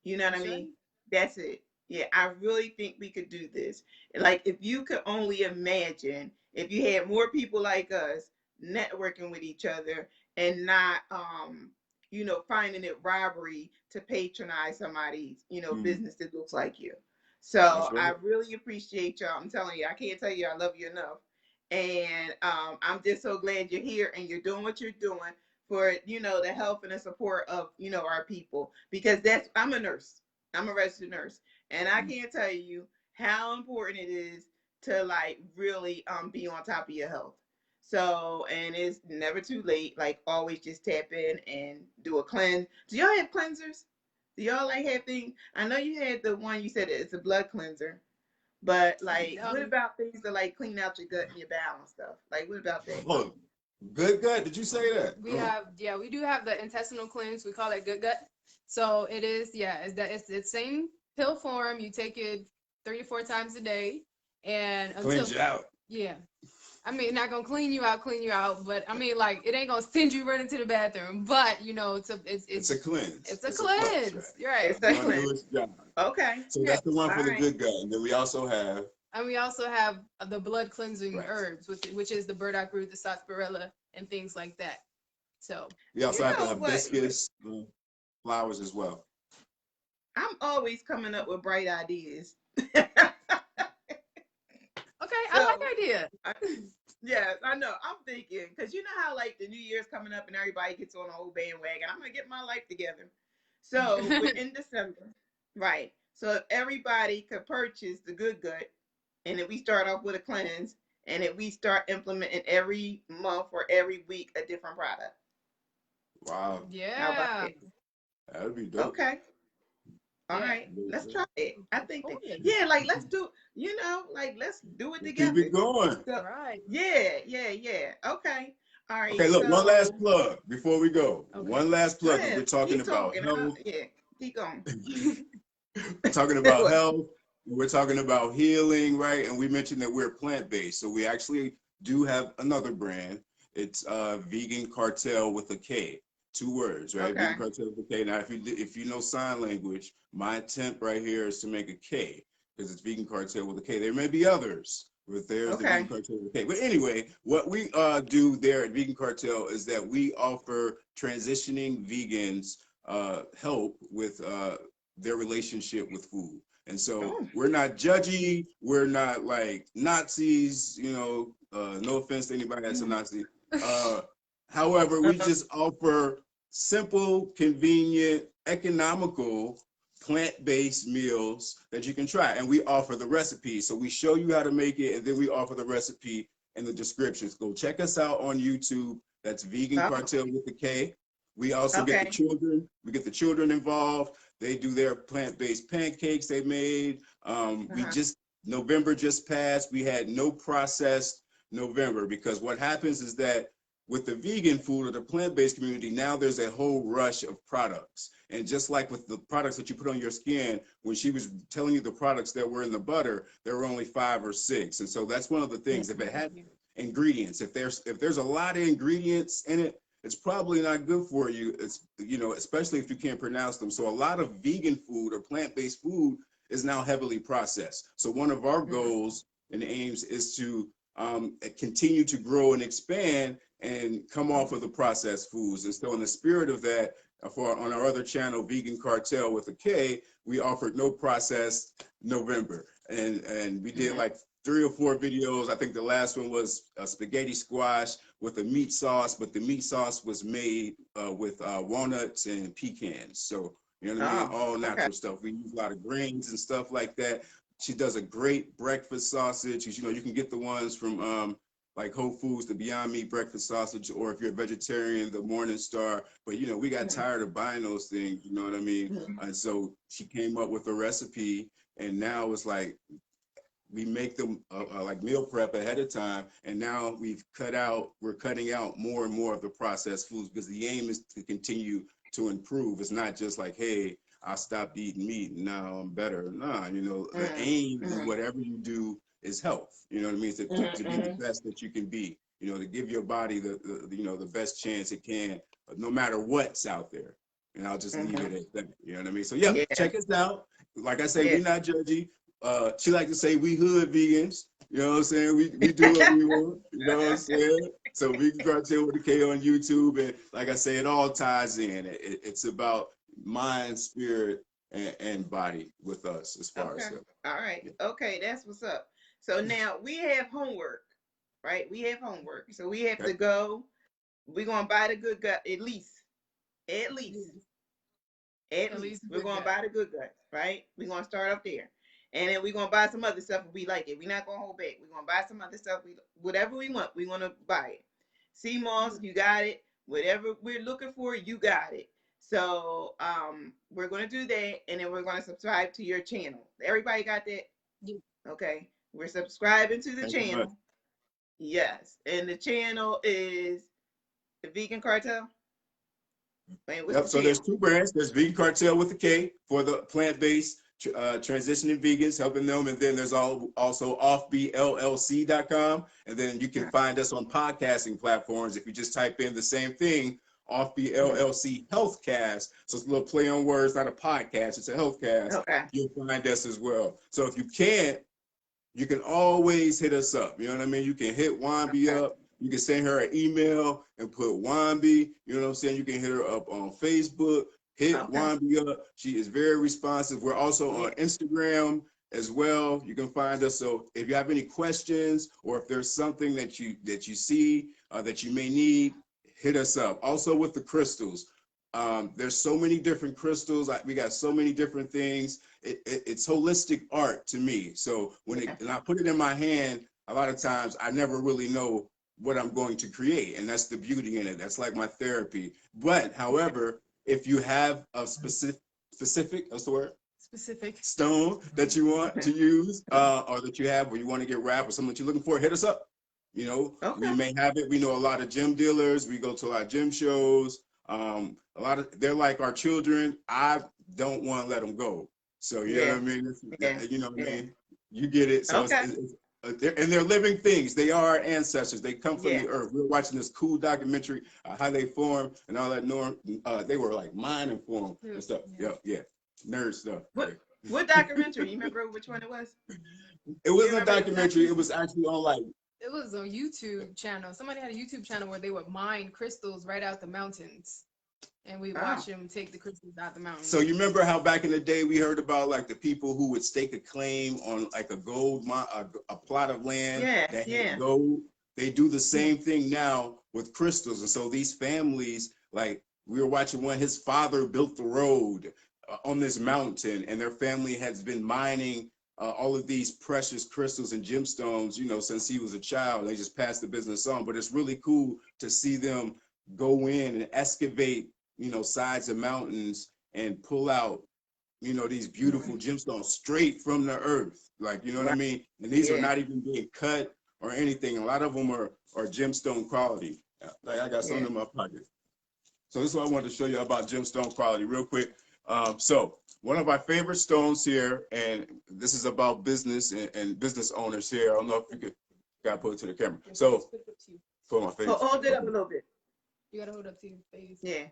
A: You know what
C: We
A: I
C: should.
A: mean? That's it. Yeah, I really think we could do this. Like, if you could only imagine if you had more people like us networking with each other and not, finding it robbery to patronize somebody's,
B: Mm,
A: business that looks like you. So
B: that's right.
A: I really appreciate y'all. I'm telling you, I can't tell you I love you enough. And I'm just so glad you're here and you're doing what you're doing for the health and the support of our people, because I'm a nurse. I'm a registered nurse, and I
B: Mm,
A: can't tell you how important it is to like really be on top of your health. So, and it's never too late. Like, always just tap in and do a cleanse. Do y'all have cleansers? Do y'all like have things? I know you had the one you said it's a blood cleanser, but like, what
C: Um,
A: about things to like clean out your gut and your bowel and stuff? Like, what about that?
B: oh, good, good. Did you say that?
C: we have, yeah, we do have the intestinal cleanse. We call it good gut. So it is, yeah, it's same pill form. You take it 3 to 4 times a day, and until,
B: Cleanse you out.
C: yeah. I mean, not gonna clean you out, but I mean, like, it ain't gonna send you right into the bathroom. But
B: It's a cleanse.
C: it's a
B: It's a flush, right?
C: cleanse. You're right.
A: It's
B: It's
A: a
B: gonna
A: cleanse.
B: do its job.
A: Okay.
B: So
C: You're right.
B: that's the one
A: All
B: for the
A: right.
B: good guy. And then we also have,
C: And we also have the blood cleansing
B: right.
C: herbs, which is the burdock root, the sarsaparilla, and things like that. So
B: We
A: You
B: also have the
A: know what?
B: hibiscus flowers as well.
A: I'm always coming up with bright ideas.
C: okay, I like
A: So,
C: the idea.
A: I, yes, I know. I'm thinking, because you know how like the New Year's coming up and everybody gets on a whole bandwagon. I'm gonna get my life together. So we're in December, right? So if everybody could purchase the Good Gut, and if we start off with a cleanse, and if we start implementing every month or every week a different product,
B: Wow,
A: how about
C: Yeah,
A: that?
B: that'd be dope.
A: Okay. All
C: yeah.
A: right, let's try it. I think that,
C: Important.
A: yeah, like let's do, like let's do it
B: We'll keep
A: together.
B: it going.
A: So,
C: Right.
A: yeah, yeah, yeah. Okay. All right.
B: Okay, look, one last
A: So
B: plug before we go.
C: Okay.
B: One last
A: go
B: plug because we're
A: ahead.
B: talking
A: Keep
B: about
A: talking.
B: health.
A: Yeah, keep going.
B: We're talking about
A: What?
B: health. We're talking about healing, right? And we mentioned that we're plant-based. So we actually do have another brand. It's Vegan Cartel with a K. 2 words, right?
A: Okay.
B: Vegan Cartel with a K. Now, if you know sign language, my attempt right here is to make a K because it's Vegan Cartel with a K. There may be others, But there's the
A: Okay.
B: Vegan Cartel. Okay, but anyway, what we do there at Vegan Cartel is that we offer transitioning vegans help with their relationship with food. And so
A: Oh.
B: we're not judgy. We're not like Nazis. No offense to anybody that's a Nazi. However, we just offer simple, convenient, economical plant-based meals that you can try, and we offer the recipe. So we show you how to make it, and then we offer the recipe in the descriptions. Go check us out on YouTube. That's Vegan Cartel with the K. We also get the children. We get the children involved. They do their plant-based pancakes they made. We just November just passed. We had no processed November, because what happens is that with the vegan food or the plant-based community, now there's a whole rush of products. And just like with the products that you put on your skin, when she was telling you the products that were in the butter, there were only 5 or 6. And so that's one of the things. If it had ingredients, if there's a lot of ingredients in it, it's probably not good for you. It's, especially if you can't pronounce them. So a lot of vegan food or plant-based food is now heavily processed. So one of our goals and aims is to continue to grow and expand and come off of the processed foods. And so in the spirit of that, on our other channel, Vegan Cartel with a K, we offered no processed November. And we did like 3 or 4 videos. I think the last one was a spaghetti squash with a meat sauce, but the meat sauce was made with walnuts and pecans. So, you know what I mean? All natural stuff. We use a lot of grains and stuff like that. She does a great breakfast sausage. You can get the ones from like Whole Foods, the Beyond Meat breakfast sausage, or if you're a vegetarian, the Morning Star. But we got tired of buying those things, you know what I mean? And so she came up with a recipe, and now it's like we make them like meal prep ahead of time, and now we're cutting out more and more of the processed foods, because the aim is to continue to improve. It's not just like, hey, I stopped eating meat and now I'm better. Nah, the aim in whatever you do is health. You know what I mean? To be the best that you can be. To give your body the best chance it can, no matter what's out there. And I'll just leave it at that. You know what I mean? So yeah, check us out. Like I say, we're not judgy. She like to say we hood vegans. You know what I'm saying? We do what we want. You know what I'm saying? So Vegan Cartel with a K on YouTube, and like I say, it all ties in. It's about mind, spirit, and body with us as far as that.
A: All right. Okay, that's what's up. So now we have homework, right? We have homework. So we have to go. We're gonna buy the good gut at least. We're gonna buy the good gut, right? We're gonna start up there. And then we're gonna buy some other stuff if we like it. We're not gonna hold back. We're gonna buy some other stuff. Whatever we want, we wanna buy it. Sea moss, you got it. Whatever we're looking for, you got it. So we're gonna do that, and then we're gonna subscribe to your channel. Everybody got that?
C: Yeah.
A: Okay. We're subscribing to the channel. Yes. And the channel is the Vegan Cartel.
B: Yep. So there's 2 brands. There's Vegan Cartel with a K for the plant-based transitioning vegans, helping them, and then there's also OffBeLLC.com, and then you can find us on podcasting platforms. If you just type in the same thing, OffBeLLC Healthcast, so it's a little play on words, not a podcast, it's a healthcast. You'll find us as well. So if you can't, you can always hit us up. You know what I mean? You can hit Wambi up. You can send her an email and put Wambi. You know what I'm saying? You can hit her up on Facebook. Hit Wambi up. She is very responsive. We're also on Instagram as well. You can find us. So if you have any questions, or if there's something that you see that you may need, hit us up. Also with the crystals. There's so many different crystals. We got so many different things. It's holistic art to me. So when I put it in my hand, a lot of times I never really know what I'm going to create. And that's the beauty in it. That's like my therapy. But however, if you have a specific, what's the word? Specific stone that you want to use, or that you have, or you want to get wrapped, or something that you're looking for, hit us up. We may have it. We know a lot of gym dealers. We go to a lot of gym shows. They're like our children. I don't want to let them go. So you know what I mean? You know what I mean? You get it. So and they're living things. They are our ancestors. They come from the earth. We were watching this cool documentary, how they formed and all that. They were like mining for them and stuff. Nerd stuff.
A: What documentary? You remember which one it was?
B: It wasn't a documentary. It was actually on like.
C: It was a YouTube channel. Somebody had a YouTube channel where they would mine crystals right out the mountains, and we watch them take the crystals out the mountains.
B: So you remember how back in the day we heard about like the people who would stake a claim on like a gold a plot of land that had gold. They do the same thing now with crystals, and so these families, like we were watching one, his father built the road on this mountain, and their family has been mining all of these precious crystals and gemstones, you know, since he was a child. They just passed the business on, but it's really cool to see them go in and excavate, you know, sides of mountains and pull out, you know, these beautiful gemstones straight from the earth. Like, you know what I mean? And these are not even being cut or anything. A lot of them are gemstone quality. Like I got some in my pocket. So this is what I wanted to show you about gemstone quality real quick. So one of my favorite stones here, and this is about business and business owners here. I don't know if you could, gotta put it to the camera. So put my face.
A: Hold it up a little bit.
C: You gotta hold up to your face.
A: Yeah.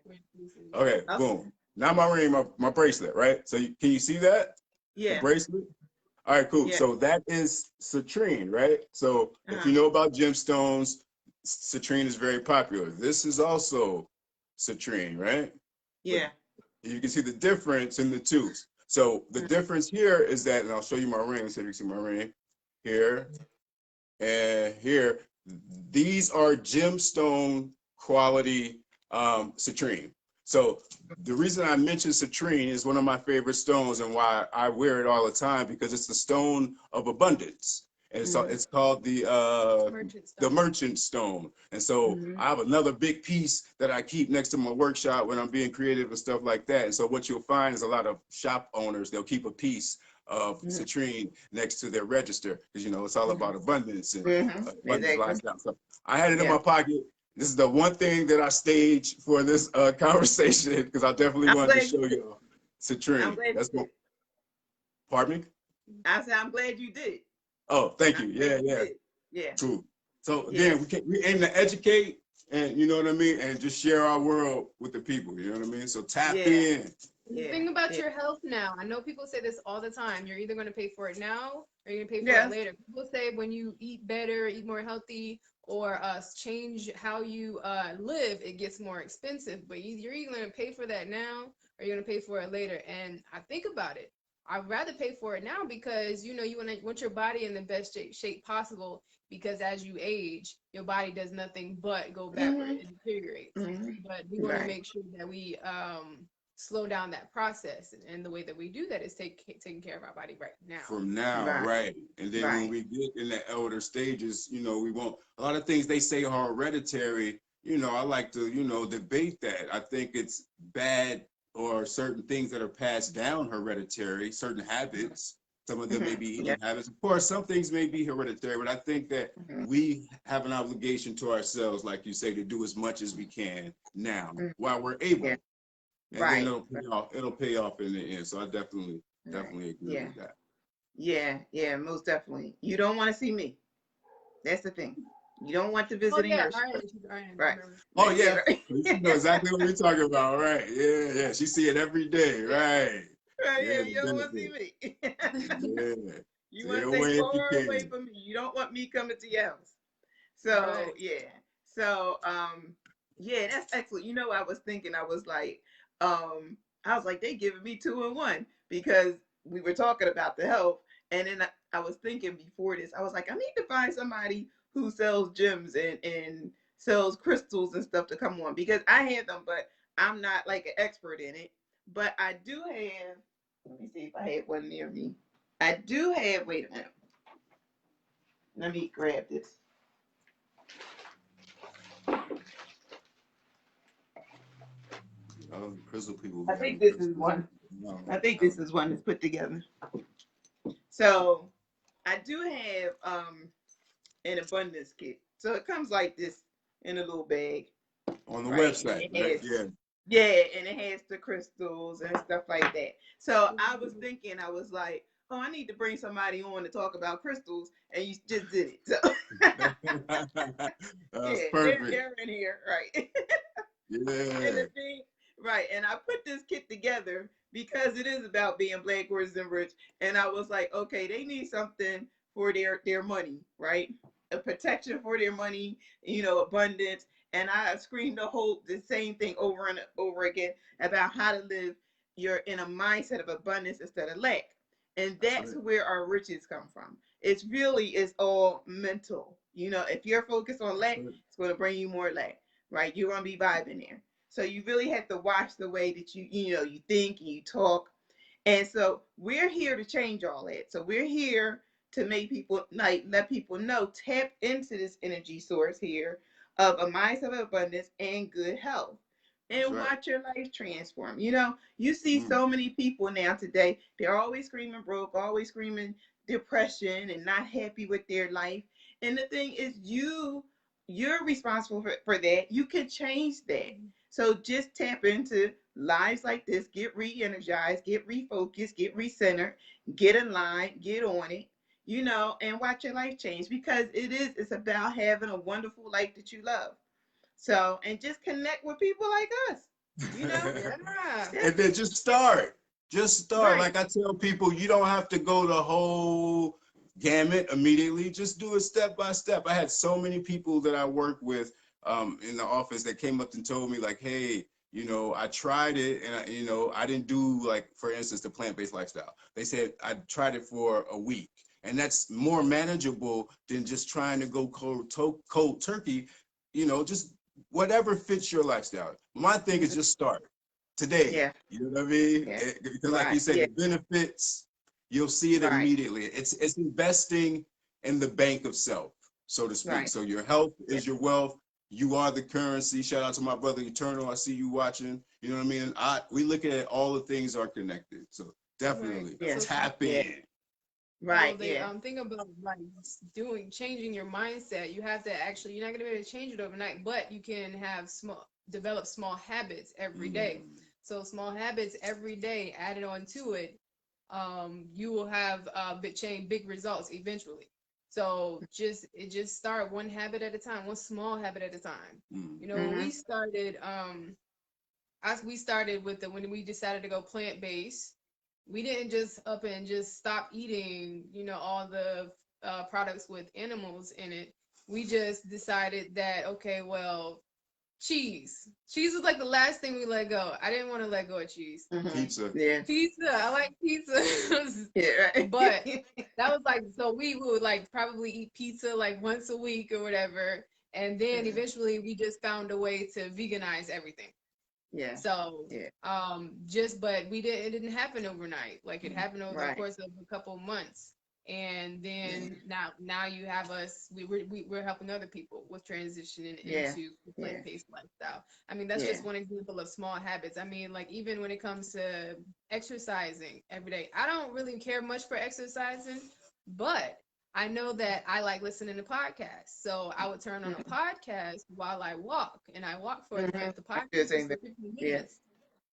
B: Okay, boom. Now my ring, my bracelet, right? So can you see that?
A: Yeah.
B: The bracelet? All right, cool.
A: Yeah.
B: So that is citrine, right? So if you know about gemstones, citrine is very popular. This is also citrine, right?
A: Yeah.
B: But you can see the difference in the two. So the difference here is that, and I'll show you my ring, so you can see my ring here and here. These are gemstone quality citrine. So the reason I mentioned citrine is one of my favorite stones, and why I wear it all the time, because it's the stone of abundance. And so it's called the merchant stone. And so I have another big piece that I keep next to my workshop when I'm being creative and stuff like that. And so what you'll find is a lot of shop owners, they'll keep a piece of citrine next to their register, because, you know, it's all about abundance and abundance lifestyle. So I had it in my pocket. This is the one thing that I staged for this conversation, because I definitely wanted to show you citrine. That's what. Pardon me?
A: I said I'm glad you did.
B: Oh, thank you. Yeah. True. So again, we aim to educate, and you know what I mean, and just share our world with the people. You know what I mean. So tap in.
C: Think about your health now. I know people say this all the time. You're either going to pay for it now or you're going to pay for it later. People say when you eat better, eat more healthy, or change how you live, it gets more expensive. But you're either going to pay for that now or you're going to pay for it later. And I think about it. I'd rather pay for it now, because you know you want your body in the best shape possible, because as you age, your body does nothing but go backward and deteriorate. But we want to make sure that we slow down that process, and the way that we do that is taking care of our body right now.
B: From now, right. And then when we get in the elder stages, you know, we won't. A lot of things they say are hereditary. You know, I like to, you know, debate that. I think it's bad, or certain things that are passed down hereditary, certain habits. Some of them may be eating habits. Of course, some things may be hereditary, but I think that we have an obligation to ourselves, like you say, to do as much as we can now while we're able. And then it'll pay off in the end. So I definitely agree with that.
A: Yeah, most definitely. You don't want to see me. That's the thing. You don't want to visit nurse. Right.
B: Oh yeah. You know exactly what we're talking about, right? Yeah. She see it every day, right?
A: Yeah, you don't want to see me. You want to stay far away from me. You don't want me coming to your house. So So that's excellent. You know, I was thinking, I was like, they giving me 2 in 1, because we were talking about the health, and then I was thinking before this, I was like, I need to find somebody who sells gems and sells crystals and stuff to come on, because I have them, but I'm not like an expert in it. But I do have, let me see if I have one near me. I do have, wait a minute. Let me grab this.
B: Crystal people.
A: I think this is one. I think this is one that's put together. So I do have an abundance kit. So it comes like this in a little bag.
B: On the website.
A: And it has the crystals and stuff like that. So I was thinking, I was like, oh, I need to bring somebody on to talk about crystals, and you just did it. So
B: that's perfect.
A: They're in here, right?
B: Yeah.
A: And the thing, right, and I put this kit together because it is about being black, gorgeous, and rich. And I was like, okay, they need something
D: for their money, right? A protection for their money, abundance. And I screamed the same thing over and over again about how to live you're in a mindset of abundance instead of lack. And
B: That's
D: that's
B: right.
D: where our riches come from. It's all mental. If you're focused on
B: That's
D: lack,
B: right.
D: it's going to bring you more lack, right? You're going to be vibing there. So you really have to watch the way that you think and you talk. And so we're here to change all that. So we're here to make people, like, let people know, tap into this energy source here of a mindset of abundance and good health,
B: That's
D: and
B: right.
D: watch your life transform. You see
B: Mm.
D: so many people now today, they're always screaming broke, always screaming depression and not happy with their life. And the thing is, you're responsible for that. You can change that. So just tap into lives like this, get re-energized, get refocused, get recentered, get aligned, get on it, and watch your life change, because it's about having a wonderful life that you love. So, and just connect with people like us, you know?
C: Yeah.
B: And
D: That's
B: then
D: it.
B: just start. Just start.
D: Right.
B: Like I tell people, you don't have to go the whole gamut immediately. Just do it step by step. I had so many people that I work with in the office that came up and told me, like, hey, I tried it and I didn't do, like, for instance, the plant-based lifestyle. They said I tried it for a week. And that's more manageable than just trying to go cold turkey, just whatever fits your lifestyle. My thing is
D: Mhm.
B: just start today.
D: Yeah.
B: You know what I mean?
D: Yeah.
B: Because like you
D: Right.
B: said,
D: Yeah.
B: the benefits, you'll see it
D: Right.
B: immediately. It's investing in the bank of self, so to speak.
D: Right.
B: So your health
D: Yeah.
B: is your wealth. You are the currency. Shout out to my brother Eternal. I see you watching. You know what I mean? We look at it, all the things are connected. So
C: Right.
B: definitely
D: Yeah.
C: So
B: tap
D: Yeah.
B: in.
C: well,
D: Right.
C: they
D: Yeah.
C: think about like changing your mindset. You have to actually, you're not gonna be able to change it overnight, but you can develop small habits every day.
B: Mm.
C: So small habits every day added on to it, you will have big results eventually. So just start one habit at a time, one small habit at a time.
B: Mm.
C: When
D: Mm-hmm.
C: we started, we started with when we decided to go plant based, we didn't just up and just stop eating, all the products with animals in it. We just decided that, okay, well, cheese was like the last thing we let go. I didn't want to let go of cheese.
D: Mm-hmm.
B: Pizza.
D: Yeah.
C: Pizza, I like pizza.
D: Yeah.
C: But
D: Right.
C: that was like, so we would like probably eat pizza like once a week or whatever, and then eventually we just found a way to veganize everything.
D: Yeah.
C: So,
D: Yeah.
C: but it didn't happen overnight. Like, it
B: Mm.
C: happened over the
D: Right.
C: course of a couple months. And
D: Yeah.
C: then now you have us, we're helping other people with transitioning
D: Yeah.
C: into the
D: Yeah.
C: plant-based lifestyle. I mean, that's
D: Yeah.
C: just one example of small habits. I mean, like, even when it comes to exercising every day, I don't really care much for exercising, but I know that I like listening to podcasts. So I would turn on a podcast while I walk, and I walk for,
D: Mm-hmm.
C: if the
D: I feel the
C: podcast is
D: same
C: for
D: thing.
C: 15
D: Yeah.
C: minutes,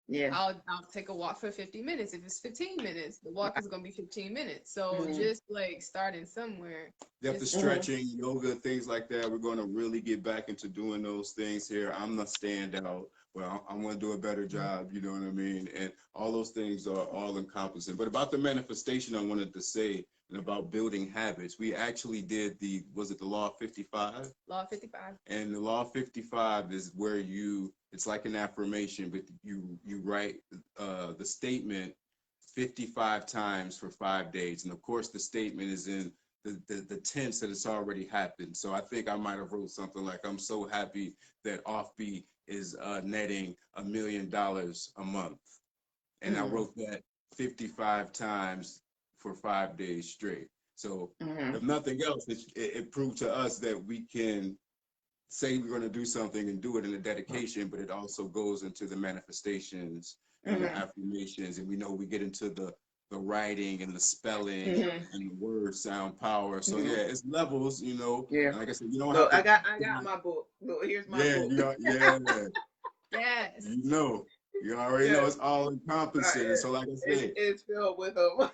D: Yeah.
C: I'll take a walk for 50 minutes. If it's 15 minutes, the walk
D: Right.
C: is gonna be 15 minutes. So
D: Mm-hmm.
C: just like starting somewhere,
B: Depth of
C: just
D: Mm-hmm.
B: stretching, yoga, things like that. We're going to really get back into doing those things here. I'm the standout. Well, I'm going to do a better job. You know what I mean? And all those things are all encompassing. But about the manifestation, I wanted to say, and about building habits, we actually did was it the Law of 55?
C: law 55.
B: And the Law of 55 is where it's like an affirmation, but you write the statement 55 times for 5 days. And of course, the statement is in the tense that it's already happened. So I think I might have wrote something like, I'm so happy that Offbeat is netting $1 million a month. And I
D: Mm-hmm.
B: wrote that 55 times for 5 days straight. So
D: Mm-hmm.
B: if nothing else, it proved to us that we can say we're going to do something and do it in a dedication, but it also goes into the manifestations and the
D: Mm-hmm.
B: affirmations. And we know we get into the writing and the spelling
D: Mm-hmm.
B: and the word sound power. So
D: Mm-hmm.
B: yeah, it's levels.
D: Yeah.
B: And like I said, you don't have
D: Look,
B: to.
D: I got my book. Look, here's my
B: Yeah,
D: book.
B: yeah,
C: Yes.
B: you know, you already know
D: Yeah.
B: it's all
D: Right.
B: encompassing. And so, like I say,
D: It's filled with them.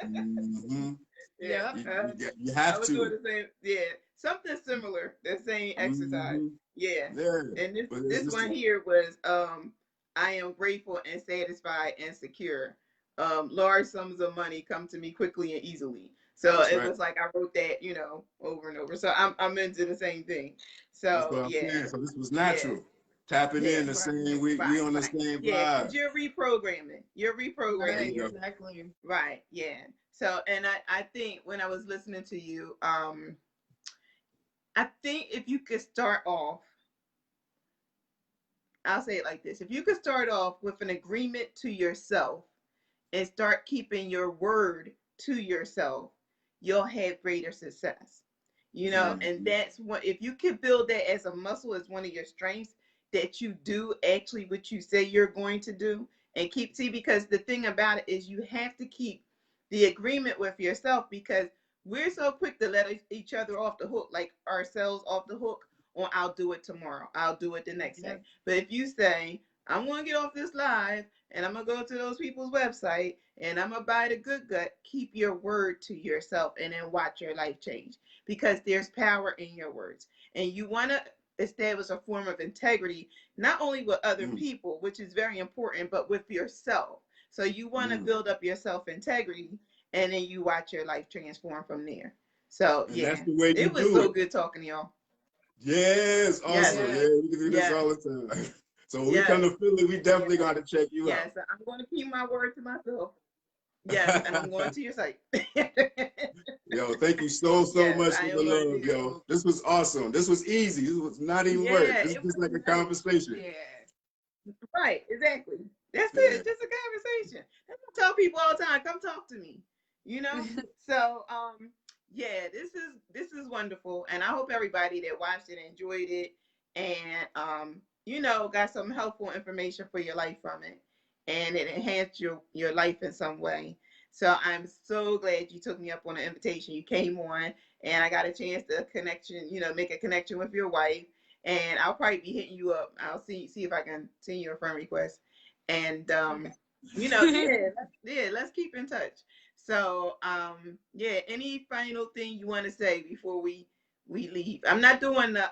B: hmm
D: Yeah.
C: Yep.
B: you
D: I
B: have
D: was doing
B: to.
D: the same. Yeah. Something similar. The same exercise.
B: hmm
D: Yeah.
B: Yeah,
D: And this
B: but
D: this
B: it's
D: one here was I am grateful and satisfied and secure. Large sums of money come to me quickly and easily. So
B: That's
D: it
B: right.
D: was like I wrote that, over and over. So I'm into the same thing.
B: That's
D: So
B: what I'm
D: yeah,
B: saying. So this was
D: yeah,
B: natural. Tapping
D: yeah.
B: in the
C: Right.
B: same, we
D: Right,
B: on the
D: right.
B: same
D: Yeah,
B: vibe.
D: because you're reprogramming. You're
B: There
C: Right.
B: you
D: reprogramming
B: go.
D: yourself.
C: Exactly.
D: Right, yeah. So, and I think when I was listening to you, I think if you could start off, I'll say it like this: if you could start off with an agreement to yourself and start keeping your word to yourself, you'll have greater success. And
B: Mhm.
D: that's what, if you can build that as a muscle, as one of your strengths, that you do actually what you say you're going to do, and see, because the thing about it is you have to keep the agreement with yourself, because we're so quick to let each other off the hook, like ourselves off the hook on I'll do it tomorrow, I'll do it the next day.
C: Yep.
D: But if you say, I'm going to get off this live and I'm going to go to those people's website and I'm going to buy the good gut, keep your word to yourself and then watch your life change, because there's power in your words. And you want to establish a form of integrity, not only with other
B: Mm,
D: people, which is very important, but with yourself. So you want to
B: mm.
D: build up your self integrity, and then you watch your life transform from there. So
B: And that's
D: yeah,
B: the way you
D: it was
B: do
D: so
B: it.
D: good talking to y'all.
B: Yes,
D: Yes,
B: awesome.
C: Yeah.
B: Yeah, we can do this
D: yes,
B: all the time. So when we come
D: yes,
B: to Philly, we
D: yes,
B: definitely got to check you
D: yes.
B: out.
D: I'm going to keep my word to myself. Yes, and I'm going to your site.
B: Yo, thank you so, so
D: Yes,
B: much
D: I
B: for
D: am
B: the
D: going to
B: love,
D: do that.
B: yo. This was awesome. This was easy. This was not even work.
D: Yeah,
B: This is
D: it
B: just
D: was
B: like a
D: nice.
B: conversation.
C: Yeah.
D: Right, exactly. That's
B: Yeah.
D: it. Just a conversation. That's what I tell people all the time. Come talk to me. You know. So yeah, this is wonderful, and I hope everybody that watched it enjoyed it, and got some helpful information for your life from it, and it enhanced your life in some way. So I'm so glad you took me up on the invitation. You came on, and I got a chance to make a connection with your wife, and I'll probably be hitting you up. I'll see if I can send you a friend request, and
C: Okay.
D: let's keep in touch. So yeah, any final thing you want to say before we leave? I'm not doing the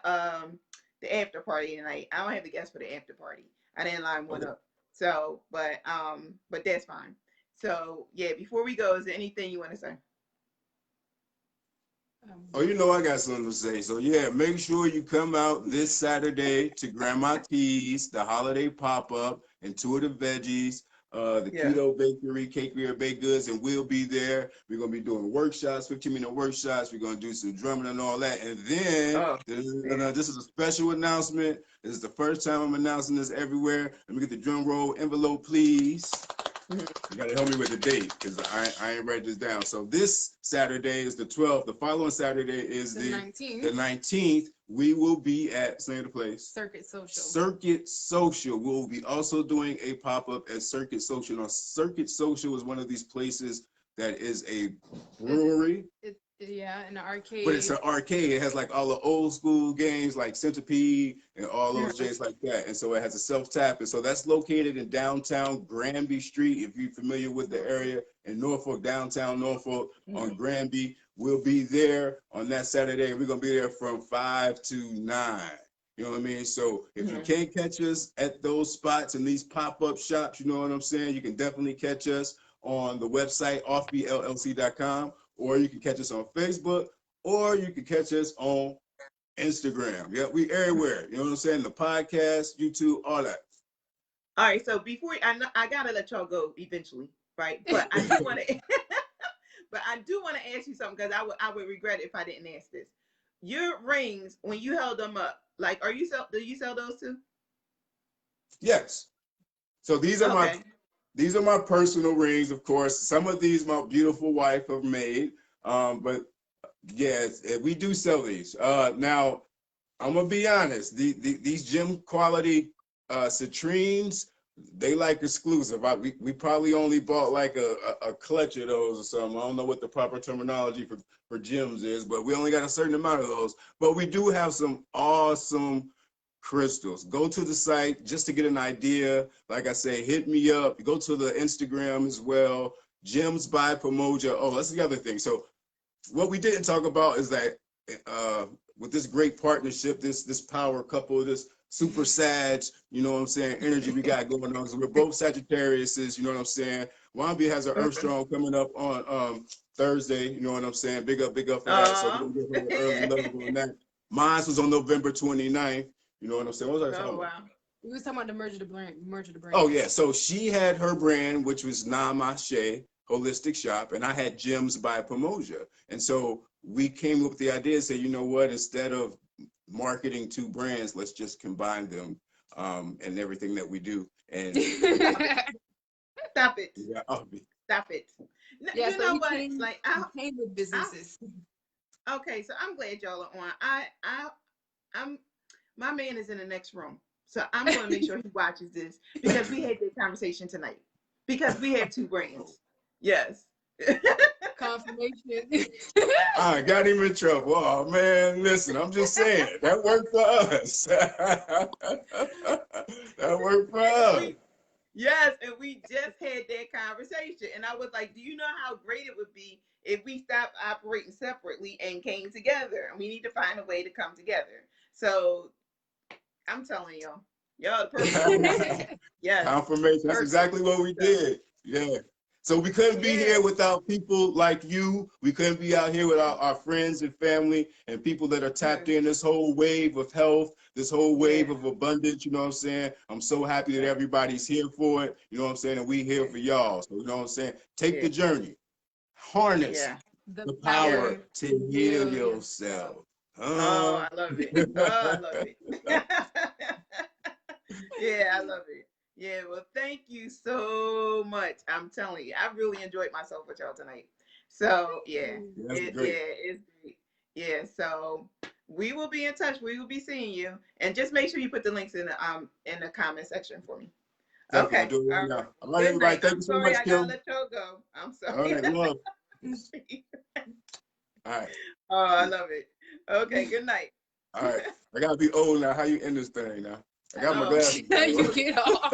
D: after party tonight. I don't have the guests for the after party. I didn't line one
B: Okay.
D: up. So, but that's fine. So yeah, before we go, is there anything you want to say?
B: Oh, you know I got something to say. So yeah, make sure you come out this Saturday to Grandma T's, the holiday pop-up, Intuitive Veggies, the
D: Yeah.
B: Keto Bakery, Cakery or Baked Goods, and we'll be there. We're gonna be doing workshops, 15-minute workshops. We're gonna do some drumming and all that. And then
D: Oh, yeah.
B: this is a special announcement. This is the first time I'm announcing this everywhere. Let me get the drum roll envelope, please.
D: Mhm.
B: You gotta help me with the date because I ain't write this down. So this Saturday is the 12th. The following Saturday is
C: The
B: the
C: 19th,
B: 19th. We will be at Say the Place.
C: Circuit Social.
B: Circuit Social. We'll be also doing a pop-up at Circuit Social. Now, Circuit Social is one of these places that is a
C: It's
B: brewery,
C: yeah, in the
B: but it's
C: arcade.
B: an arcade. It has like all the old school games like Centipede and all those
D: Mhm.
B: games like that. And so it has a self-tap. And so that's located in downtown Granby Street. If you're familiar with the area in Norfolk, downtown Norfolk on
D: Mhm.
B: Granby, we'll be there on that Saturday. We're going to be there from 5 to 9. You know what I mean? So if you
D: Mhm.
B: can't catch us at those spots in these pop-up shops, you know what I'm saying? You can definitely catch us on the website, offbellc.com, or you can catch us on Facebook, or you can catch us on Instagram. Yeah, we everywhere. You know what I'm saying? The podcast, YouTube, all that.
D: All right. So before I gotta let y'all go eventually, right? But I do want to, but I do want to ask you something, because I would regret it if I didn't ask this. Your rings, when you held them up, like, do you sell those too?
B: Yes. So
D: Okay.
B: these are my personal rings, of course. Some of these my beautiful wife have made. But yes, we do sell these. Now I'm gonna be honest. These gym quality citrines, they like exclusive. We probably only bought like a clutch of those or something. I don't know what the proper terminology for gyms is, but we only got a certain amount of those. But we do have some awesome crystals. Go to the site just to get an idea. Like I say, hit me up. Go to the Instagram as well. Gyms by Pomoja. Oh, that's the other thing. So what we didn't talk about is that uh, with this great partnership, this power couple, this super Sag, you know what I'm saying, energy we got going on. So we're both Sagittariuses, you know what I'm saying. Wambi has her Earth Strong coming up on Thursday. You know what I'm saying? Big up for that. So we're gonna give her the early love on that. Mine was on November 29th. You know what I'm saying? What was I talking about?
D: Wow.
C: We was talking about the merge of the brand.
B: Oh yeah. So she had her brand, which was Namaste Holistic Shop, and I had Gems by Pomoja. And so we came up with the idea, say, you know what, instead of marketing two brands, let's just combine them and everything that we do. And
D: Stop it.
B: yeah,
D: Stop it.
C: Yeah,
D: You
C: so
D: know
C: he
D: what?
C: came,
D: Like
C: he came with businesses.
D: okay, so I'm glad y'all are on. I'm my man is in the next room. So I'm gonna make sure he watches this because we had that conversation tonight. Because we have two brands. Yes.
C: Confirmation.
B: I got him in trouble. Oh man, listen, I'm just saying that worked for us. That worked for us.
D: Yes, and we just had that conversation. And I was like, do you know how great it would be if we stopped operating separately and came together? And we need to find a way to come together. So I'm telling y'all the perfect. Yes.
B: Confirmation. That's exactly what we did. Yeah. So we couldn't be here without people like you. We couldn't be out here without our friends and family and people that are tapped in this whole wave of health, this whole wave of abundance. You know what I'm saying? I'm so happy that everybody's here for it. You know what I'm saying? And we here for y'all. So you know what I'm saying? Take the journey. Harness the power to heal yourself.
D: Oh, I love it. Oh, I love it. Yeah, I love it. Yeah, well, thank you so much. I'm telling you, I really enjoyed myself with y'all tonight. So yeah,
B: That's great.
D: it's great. Yeah, so we will be in touch. We will be seeing you, and just make sure you put the links in the comment section for me.
B: Definitely.
D: Okay.
B: I'll do it right now. All right,
D: Good
B: everybody.
D: night.
B: Thank
D: I'm
B: you so
D: sorry
B: much,
D: I gotta
B: Kim.
D: let y'all go. I'm
B: All
D: sorry.
B: right, love. All right.
D: Oh, I love it. Okay, good night.
B: All right. I gotta be old now. How you end this thing now? I got my
D: Oh.
B: glasses.
C: You get off.